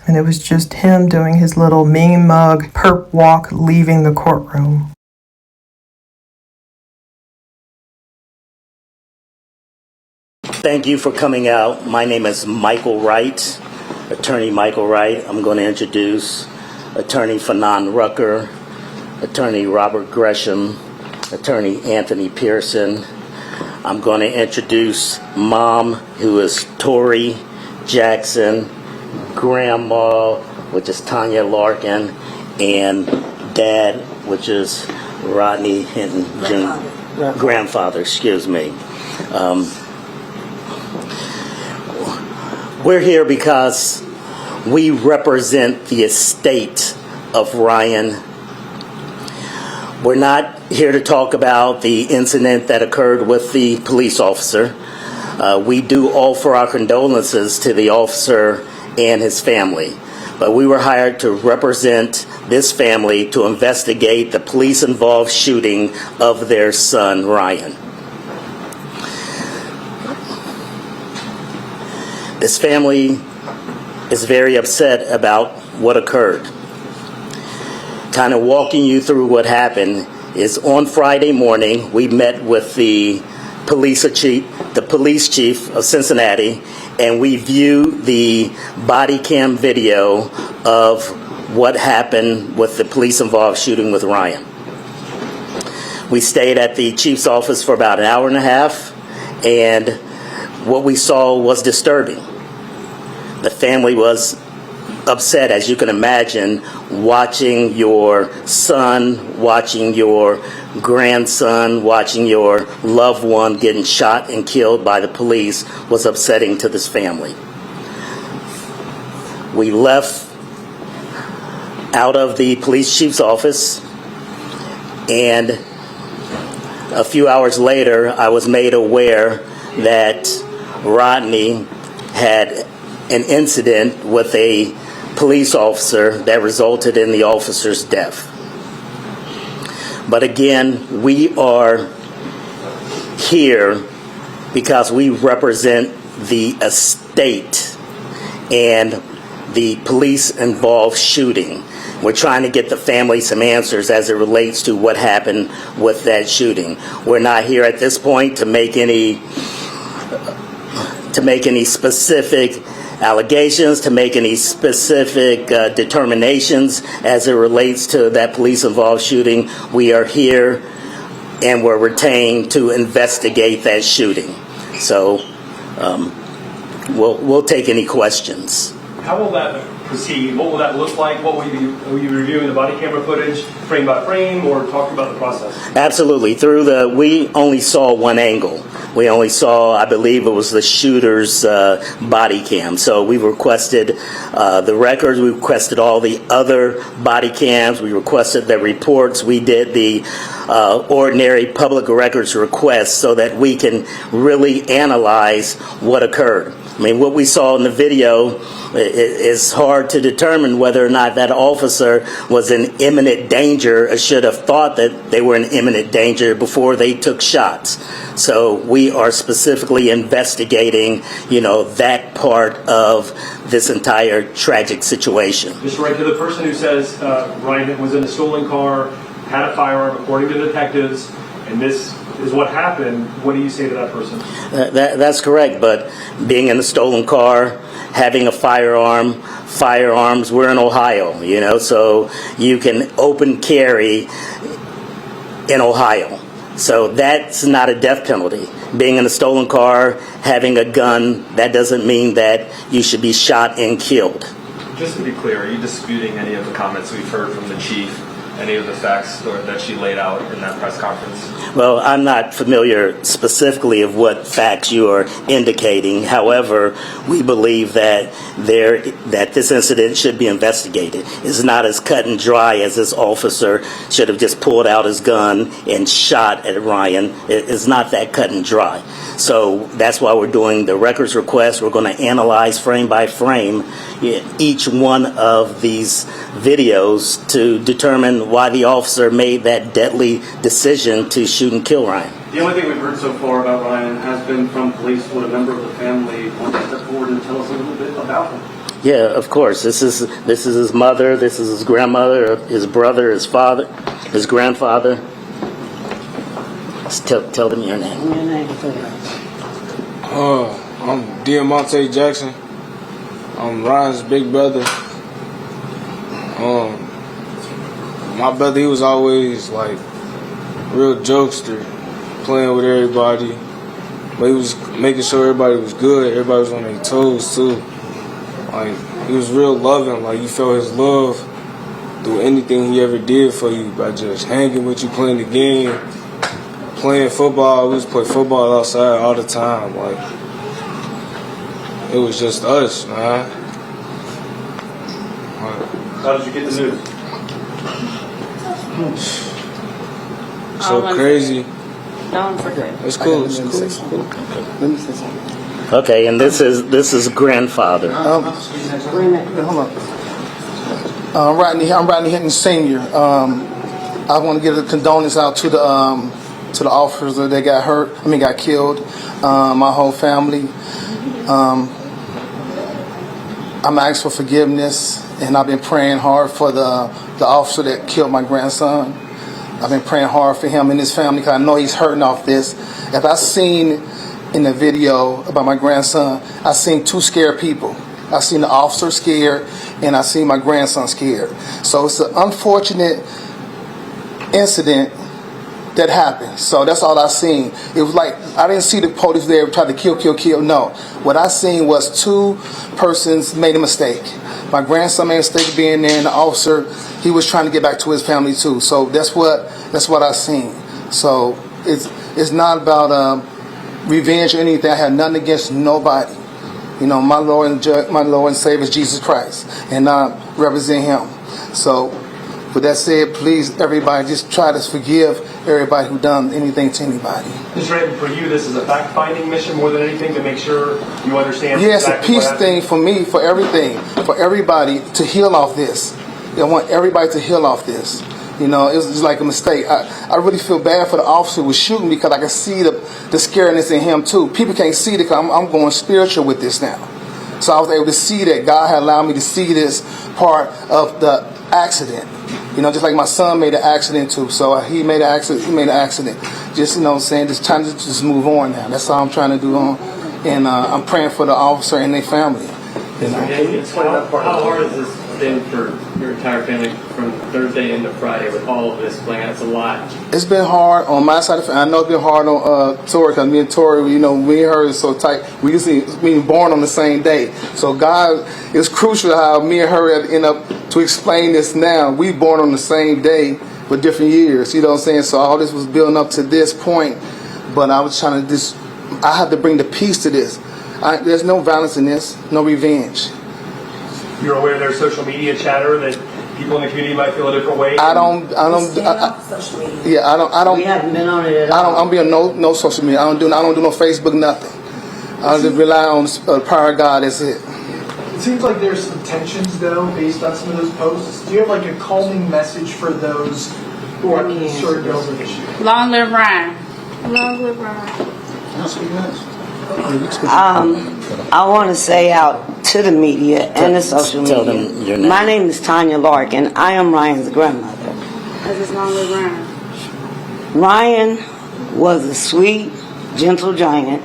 And it was just him doing his little mean mug perp walk leaving the courtroom. Thank you for coming out. My name is Michael Wright, Attorney Michael Wright. I'm going to introduce Attorney Fanon Rucker, Attorney Robert Gresham, Attorney Anthony Pearson. I'm going to introduce Mom, who is Tori Jackson, Grandma, which is Tanya Larkin, and Dad, which is Rodney Hinton Jr. Grandfather, excuse me. We're here because we represent the estate of Ryan. We're not here to talk about the incident that occurred with the police officer. We do offer our condolences to the officer and his family. but we were hired to represent this family to investigate the police-involved shooting of their son, Ryan. This family is very upset about what occurred. Kind of walking you through what happened is on Friday morning, we met with the police chief of Cincinnati, and we viewed the body cam video of what happened with the police-involved shooting with Ryan. We stayed at the chief's office for about an hour and a half, and what we saw was disturbing. The family was upset, as you can imagine, watching your son, watching your grandson, watching your loved one getting shot and killed by the police was upsetting to this family. We left out of the police chief's office, and a few hours later, I was made aware that Rodney had an incident with a police officer that resulted in the officer's death. But again, we are here because we represent the estate and the police-involved shooting. We're trying to get the family some answers as it relates to what happened with that shooting. We're not here at this point to make any specific allegations, to make any specific determinations as it relates to that police-involved shooting. We are here and we're retained to investigate that shooting. So we'll take any questions. How will that proceed? What will that look like? What will you reviewing the body camera footage frame by frame, or talking about the process? Absolutely. We only saw one angle. We only saw, I believe it was the shooter's body cam. So we requested the records. We requested all the other body cams. We requested the reports. We did the ordinary public records request so that we can really analyze what occurred. I mean, what we saw in the video is hard to determine whether or not that officer was in imminent danger or should have thought that they were in imminent danger before they took shots. So we are specifically investigating, that part of this entire tragic situation. Just right to the person who says Ryan was in a stolen car, had a firearm, according to detectives, and this is what happened. What do you say to that person? That's correct, but being in a stolen car, having a firearms, we're in Ohio, so you can open carry in Ohio. So that's not a death penalty. Being in a stolen car, having a gun, that doesn't mean that you should be shot and killed. Just to be clear, are you disputing any of the comments we've heard from the chief? Any of the facts that she laid out in that press conference? Well, I'm not familiar specifically of what facts you are indicating. However, we believe that this incident should be investigated. It's not as cut and dry as this officer should have just pulled out his gun and shot at Ryan. It's not that cut and dry. So that's why we're doing the records request. We're going to analyze frame by frame each one of these videos to determine why the officer made that deadly decision to shoot and kill Ryan. The only thing we've heard so far about Ryan has been from police. Would a member of the family want to step forward and tell us a little bit about him? Yeah, of course. This is his mother, this is his grandmother, his brother, his father, his grandfather. Tell them your name. I'm Diamante Jackson. I'm Ryan's big brother. My brother, he was always like real jokester, playing with everybody. But he was making sure everybody was good. Everybody was on their toes too. Like, he was real loving. Like, you felt his love through anything he ever did for you by just hanging with you, playing the game, playing football. We used to play football outside all the time. Like, it was just us, man. How did you get the news? So crazy. Don't forget. It's cool. It's cool. Let me say something. Okay, and this is grandfather. Hold on. I'm Rodney Hinton Sr. I want to give a condolence out to the officers that got killed, my whole family. I'm asking for forgiveness, and I've been praying hard for the officer that killed my grandson. I've been praying hard for him and his family because I know he's hurting off this. If I seen in the video about my grandson, I seen two scared people. I seen the officer scared, and I seen my grandson scared. So it's an unfortunate incident that happened. So that's all I seen. It was like, I didn't see the police there try to kill. No. What I seen was two persons made a mistake. My grandson made a mistake of being there, and the officer, he was trying to get back to his family too. So that's what I seen. So it's not about revenge or anything. I have nothing against nobody. You know, my Lord and Savior is Jesus Christ, and I represent Him. So, with that said, please, everybody, just try to forgive everybody who done anything to anybody. Mr. Ranton, for you, this is a fact-finding mission more than anything to make sure you understand. Yeah, exactly it's a peace thing for me, for everything, for everybody to heal off this. I want everybody to heal off this. You know, it was just like a mistake. I really feel bad for the officer who was shooting because I can see the scaredness in him too. People can't see it because I'm going spiritual with this now. So I was able to see that God had allowed me to see this part of the accident. You know, just like my son made an accident too. So he made an accident. Just, you know what I'm saying, just trying to just move on now. That's all I'm trying to do on. And I'm praying for the officer and their family. You know? How hard has this been for your entire family from Thursday into Friday with all of this playing out? It's a lot. It's been hard on my side of the family. I know it's been hard on Tori, because me and Tori, you know, me and her is so tight. We just being born on the same day. So God, it's crucial how me and her end up to explain this now. We born on the same day with different years. You know what I'm saying? So all this was building up to this point. But I was trying to I have to bring the peace to this. There's no violence in this, no revenge. You're aware there's social media chatter that people in the community might feel a different way? I don't. Social media. Yeah, I don't. We haven't been on it at all. I'm being no social media. I don't do no Facebook, nothing. I just rely on the power of God. That's it. It seems like there's some tensions though, based on some of those posts. Do you have like a calming message for those who are concerned over the issue? Long live Ryan. Long live Ryan. I want to say out to the media and the social Tell media. them your name. My name is Tanya Lark, and I am Ryan's grandmother. I just long live Ryan. Ryan was a sweet, gentle giant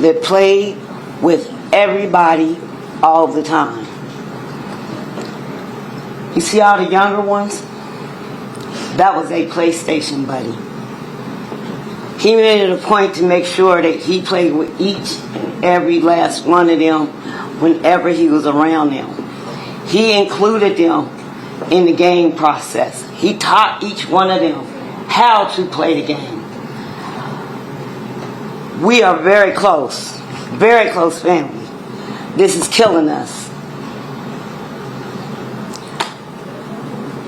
that played with everybody all the time. You see all the younger ones? That was a PlayStation buddy. He made it a point to make sure that he played with each and every last one of them whenever he was around them. He included them in the game process. He taught each one of them how to play the game. We are very close family. This is killing us.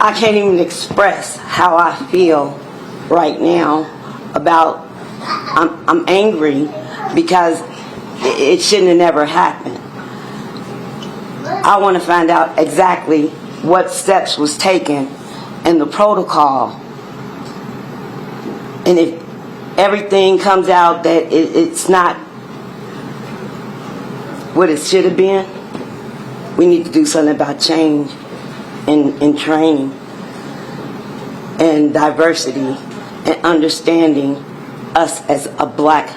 I can't even express how I feel right now about, I'm angry because it shouldn't have never happened. I want to find out exactly what steps was taken in the protocol. And if everything comes out that it's not what it should have been, we need to do something about change and training and diversity and understanding us as a black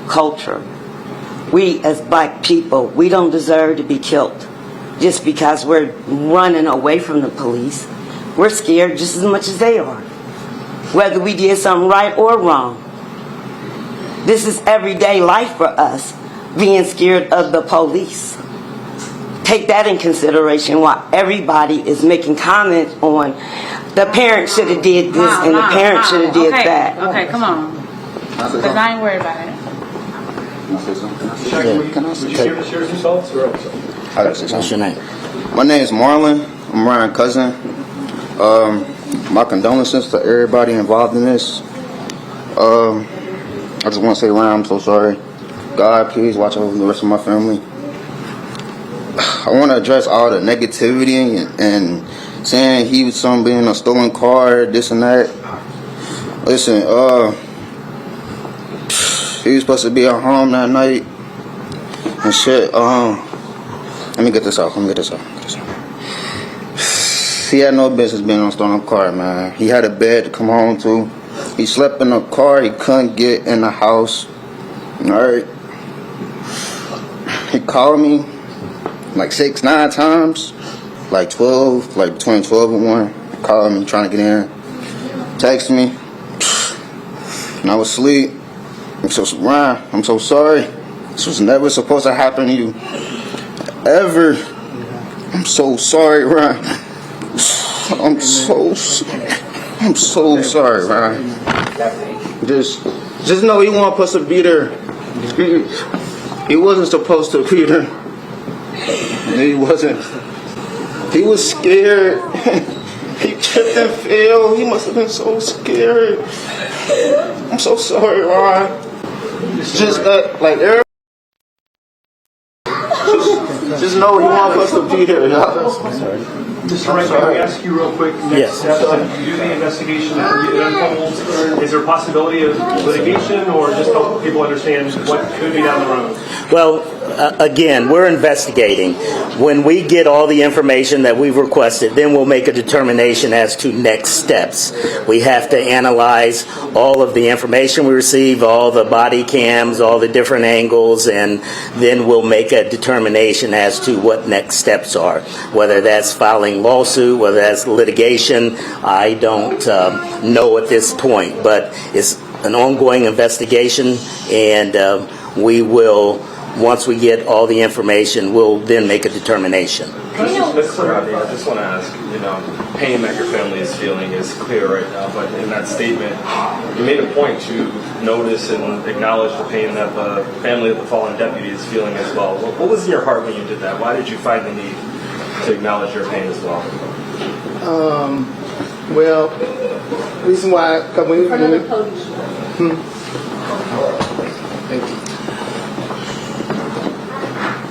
culture. We as black people, we don't deserve to be killed just because we're running away from the police. We're scared just as much as they are, whether we did something right or wrong. This is everyday life for us, being scared of the police. Take that in consideration while everybody is making comments on the parent should have did this and the parent should have did that. Okay, come on. Because I ain't worried about it. Would you care to share some thoughts? What's your name? My name is Marlon. I'm Ryan's cousin. My condolences to everybody involved in this. I just want to say, Ryan, I'm so sorry. God, please watch over the rest of my family. I want to address all the negativity and saying he was something in a stolen car, this and that. Listen, he was supposed to be at home that night and shit. Let me get this out. He had no business being in a stolen car, man. He had a bed to come home to. He slept in the car. He couldn't get in the house. All right. He called me like 6-9 times, like 12, like between 12 and 1. He called me trying to get in. Text me. And I was asleep. Ryan, I'm so sorry. This was never supposed to happen to you. Ever. I'm so sorry, Ryan. I'm so sorry, Ryan. Just know he wasn't supposed to be there. He wasn't supposed to be there. He wasn't. He was scared. He tripped and fell. He must have been so scared. I'm so sorry, Ryan. It's just that, like, just know he wasn't supposed to be there, y'all. Mr. Wright, can we ask you real quick, next steps, if you do the investigation and it unfolds, is there a possibility of litigation, or just help people understand what could be down the road? Well, again, we're investigating. When we get all the information that we've requested, then we'll make a determination as to next steps. We have to analyze all of the information we receive, all the body cams, all the different angles, and then we'll make a determination as to what next steps are. Whether that's filing lawsuit, whether that's litigation, I don't know at this point, but it's an ongoing investigation, and we will, once we get all the information, we'll then make a determination. Mr. Rodney, I just want to ask, pain that your family is feeling is clear right now, but in that statement, you made a point to notice and acknowledge the pain that the family of the fallen deputy is feeling as well. What was in your heart when you did that? Why did you find the need to acknowledge your pain as well? Well, reason why, because when Thank you.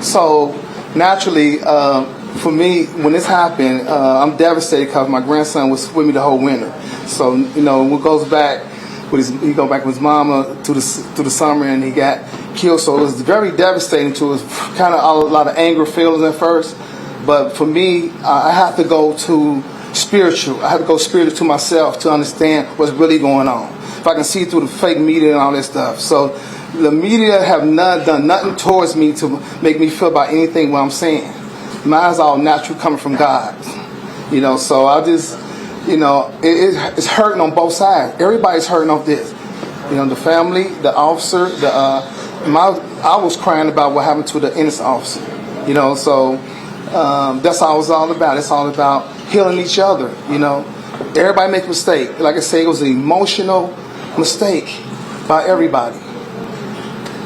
So naturally, for me, when this happened, I'm devastated because my grandson was with me the whole winter. So when goes back with he go back with his mama through the summer, and he got killed. So it was very devastating to us. Kind of a lot of anger feelings at first, but for me, I have to go to spiritual. I have to go spiritual to myself to understand what's really going on. If I can see through the fake media and all that stuff. So the media have done nothing towards me to make me feel about anything what I'm saying. Mine's all natural, coming from God. So I just, it's hurting on both sides. Everybody's hurting off this. The family, the officer, I was crying about what happened to the innocent officer. So that's all it's all about. It's all about healing each other. Everybody makes mistakes. Like I say, it was an emotional mistake by everybody.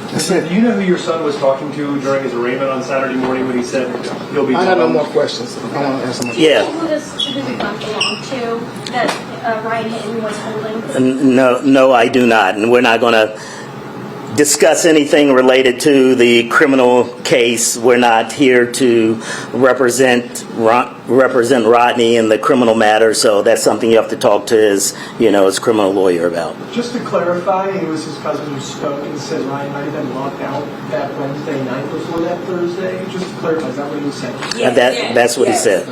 Do you know who your son was talking to during his arraignment on Saturday morning when he said he'll be? I have no more questions. I want to ask someone. Yeah. Who does the gun belong to that Ryan Hinton was holding? No, I do not, and we're not going to discuss anything related to the criminal case. We're not here to represent Rodney in the criminal matter, so that's something you have to talk to his criminal lawyer about. Just to clarify, it was his cousin who spoke and said Ryan might have been locked out that Wednesday night before that Thursday. Just to clarify, is that what he said? That's what he said.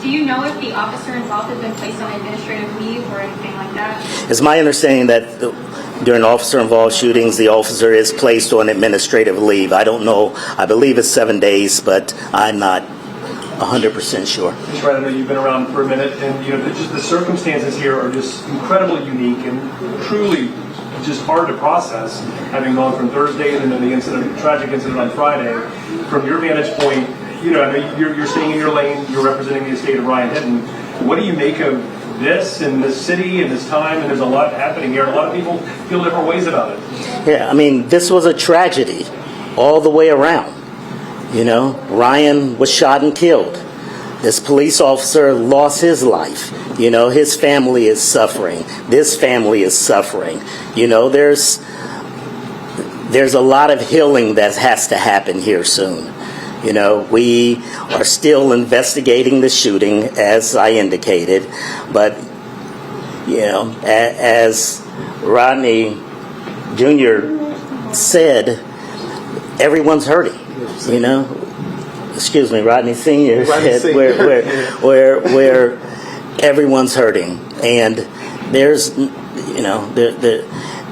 Do you know if the officer involved has been placed on administrative leave or anything like that? It's my understanding that during officer-involved shootings, the officer is placed on administrative leave. I don't know. I believe it's 7 days, but I'm not 100% sure. Mr. Wright, I know you've been around for a minute, and just the circumstances here are just incredibly unique and truly just hard to process. Having gone from Thursday and then the tragic incident on Friday, from your vantage point, I know you're staying in your lane. You're representing the estate of Ryan Hinton. What do you make of this and this city and this time? And there's a lot happening here. A lot of people feel different ways about it. Yeah, I mean, this was a tragedy all the way around. Ryan was shot and killed. This police officer lost his life. His family is suffering. This family is suffering. There's a lot of healing that has to happen here soon. We are still investigating the shooting, as I indicated, but as Rodney Jr. said, everyone's hurting. Excuse me, Rodney Sr. said where everyone's hurting, and there's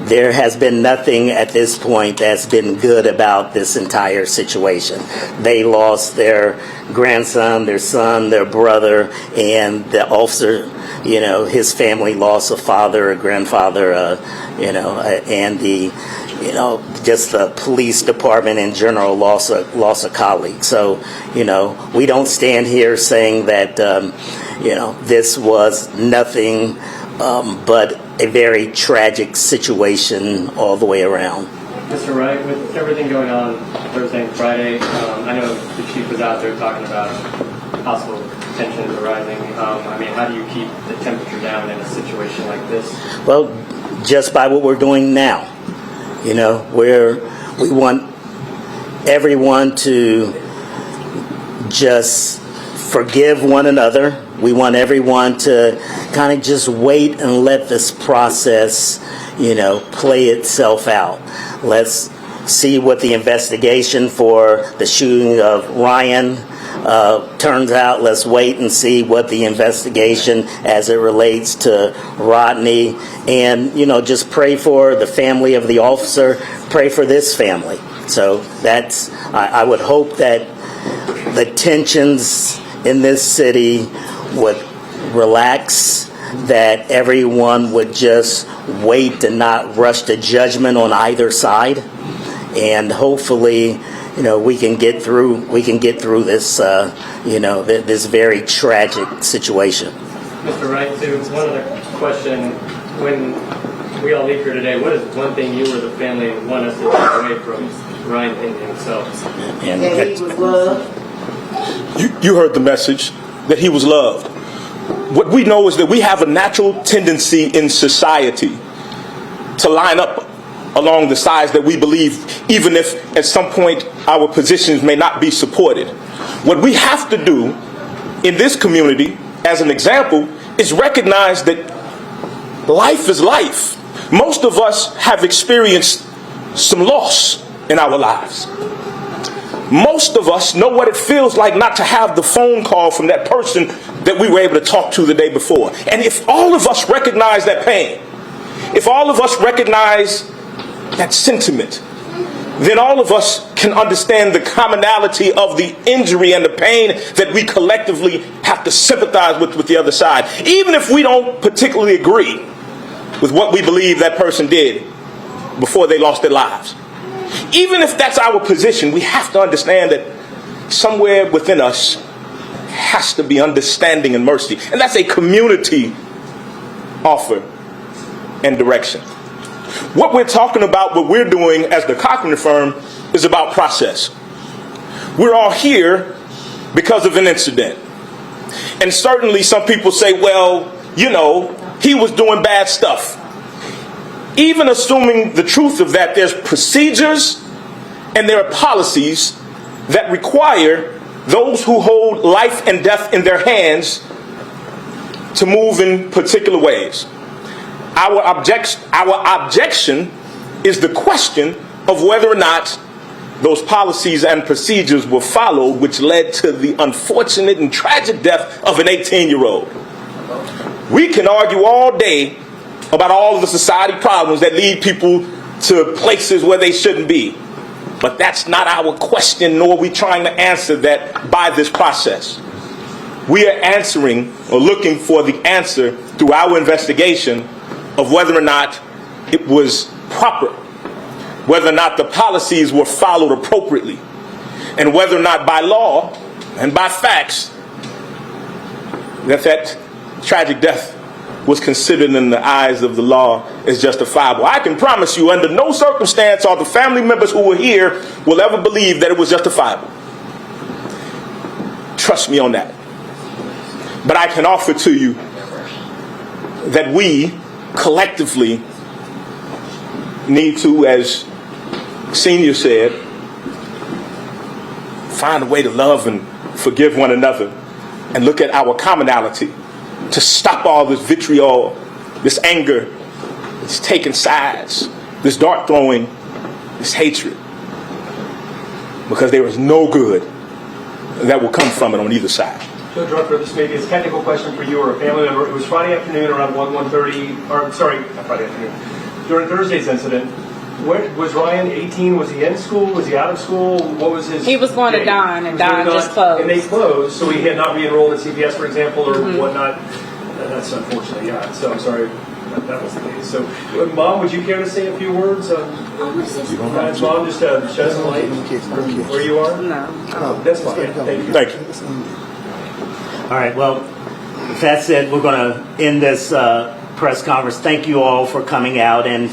there has been nothing at this point that's been good about this entire situation. They lost their grandson, their son, their brother, and the officer, his family lost a father, a grandfather, and just the police department in general lost a colleague. So, we don't stand here saying that, this was nothing but a very tragic situation all the way around. Mr. Wright, with everything going on Thursday and Friday, I know the chief was out there talking about possible tensions arising. How do you keep the temperature down in a situation like this? Well, just by what we're doing now. Where we want everyone to just forgive one another. We want everyone to kind of just wait and let this process, play itself out. Let's see what the investigation for the shooting of Ryan turns out. Let's wait and see what the investigation as it relates to Rodney, and just pray for the family of the officer, pray for this family. So I would hope that the tensions in this city would relax, that everyone would just wait and not rush to judgment on either side, and hopefully we can get through this this very tragic situation. Mr. Wright, too, one other question. When we all leave here today, what is one thing you or the family want us to take away from Ryan Hinton himself? That he was loved. You heard the message, that he was loved. What we know is that we have a natural tendency in society to line up along the sides that we believe, even if at some point our positions may not be supported. What we have to do in this community, as an example, is recognize that life is life. Most of us have experienced some loss in our lives. Most of us know what it feels like not to have the phone call from that person that we were able to talk to the day before. And if all of us recognize that pain, if all of us recognize that sentiment, then all of us can understand the commonality of the injury and the pain that we collectively have to sympathize with the other side. Even if we don't particularly agree with what we believe that person did before they lost their lives. Even if that's our position, we have to understand that somewhere within us has to be understanding and mercy. And that's a community offer and direction. What we're talking about, what we're doing as the Cochran firm, is about process. We're all here because of an incident. And certainly some people say, well, he was doing bad stuff. Even assuming the truth of that, there's procedures and there are policies that require those who hold life and death in their hands to move in particular ways. Our objection is the question of whether or not those policies and procedures were followed, which led to the unfortunate and tragic death of an 18-year-old. We can argue all day about all of the society problems that lead people to places where they shouldn't be. But that's not our question, nor are we trying to answer that by this process. We are answering or looking for the answer through our investigation of whether or not it was proper, whether or not the policies were followed appropriately, and whether or not by law and by facts that tragic death was considered in the eyes of the law as justifiable. I can promise you, under no circumstance are the family members who were here will ever believe that it was justifiable. Trust me on that. But I can offer to you that we collectively need to, as Senior said, find a way to love and forgive one another and look at our commonality to stop all this vitriol, this anger, this taking sides, this dart throwing, this hatred. Because there is no good that will come from it on either side. Judge Rucker, this may be a technical question for you or a family member. It was Friday afternoon around 1:30, or sorry, not Friday afternoon. During Thursday's incident, was Ryan 18? Was he in school? Was he out of school? What was his... He was going to Don, and Don just closed. And they closed, so he had not re-enrolled at CPS, for example, or whatnot. That's unfortunate, yeah. So I'm sorry that was the case. So, Mom, would you care to say a few words? Ryan's mom, just shed some light where you are? No. That's fine. Yeah, thank you. Thank you. All right, well, if that's it, we're going to end this press conference. Thank you all for coming out, and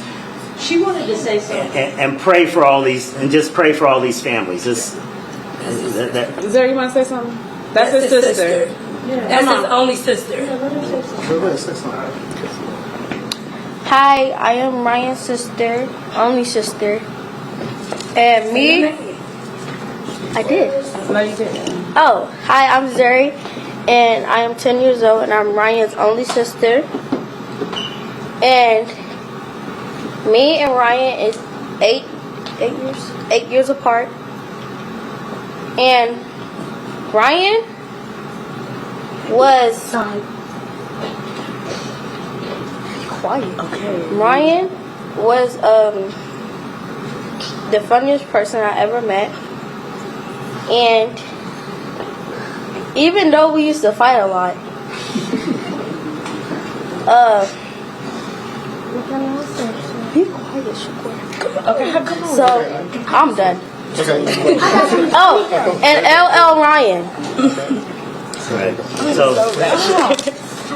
She wanted to say something. and pray for all these, and just pray for all these families. Zara, you want to say something? That's his sister. That's his only sister. Hi, I am Ryan's sister, only sister. And me, I did. No, you didn't. Oh, hi, I'm Zuri, and I am 10 years old, and I'm Ryan's only sister. And me and Ryan is 8 years apart. And Ryan was quiet. Okay. Ryan was the funniest person I ever met, and even though we used to fight a lot, be quiet, Shakur. Okay, come on. So I'm done. Okay. Oh, and LL Ryan. Right. So, No,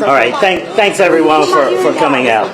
all right. Thanks everyone for coming out.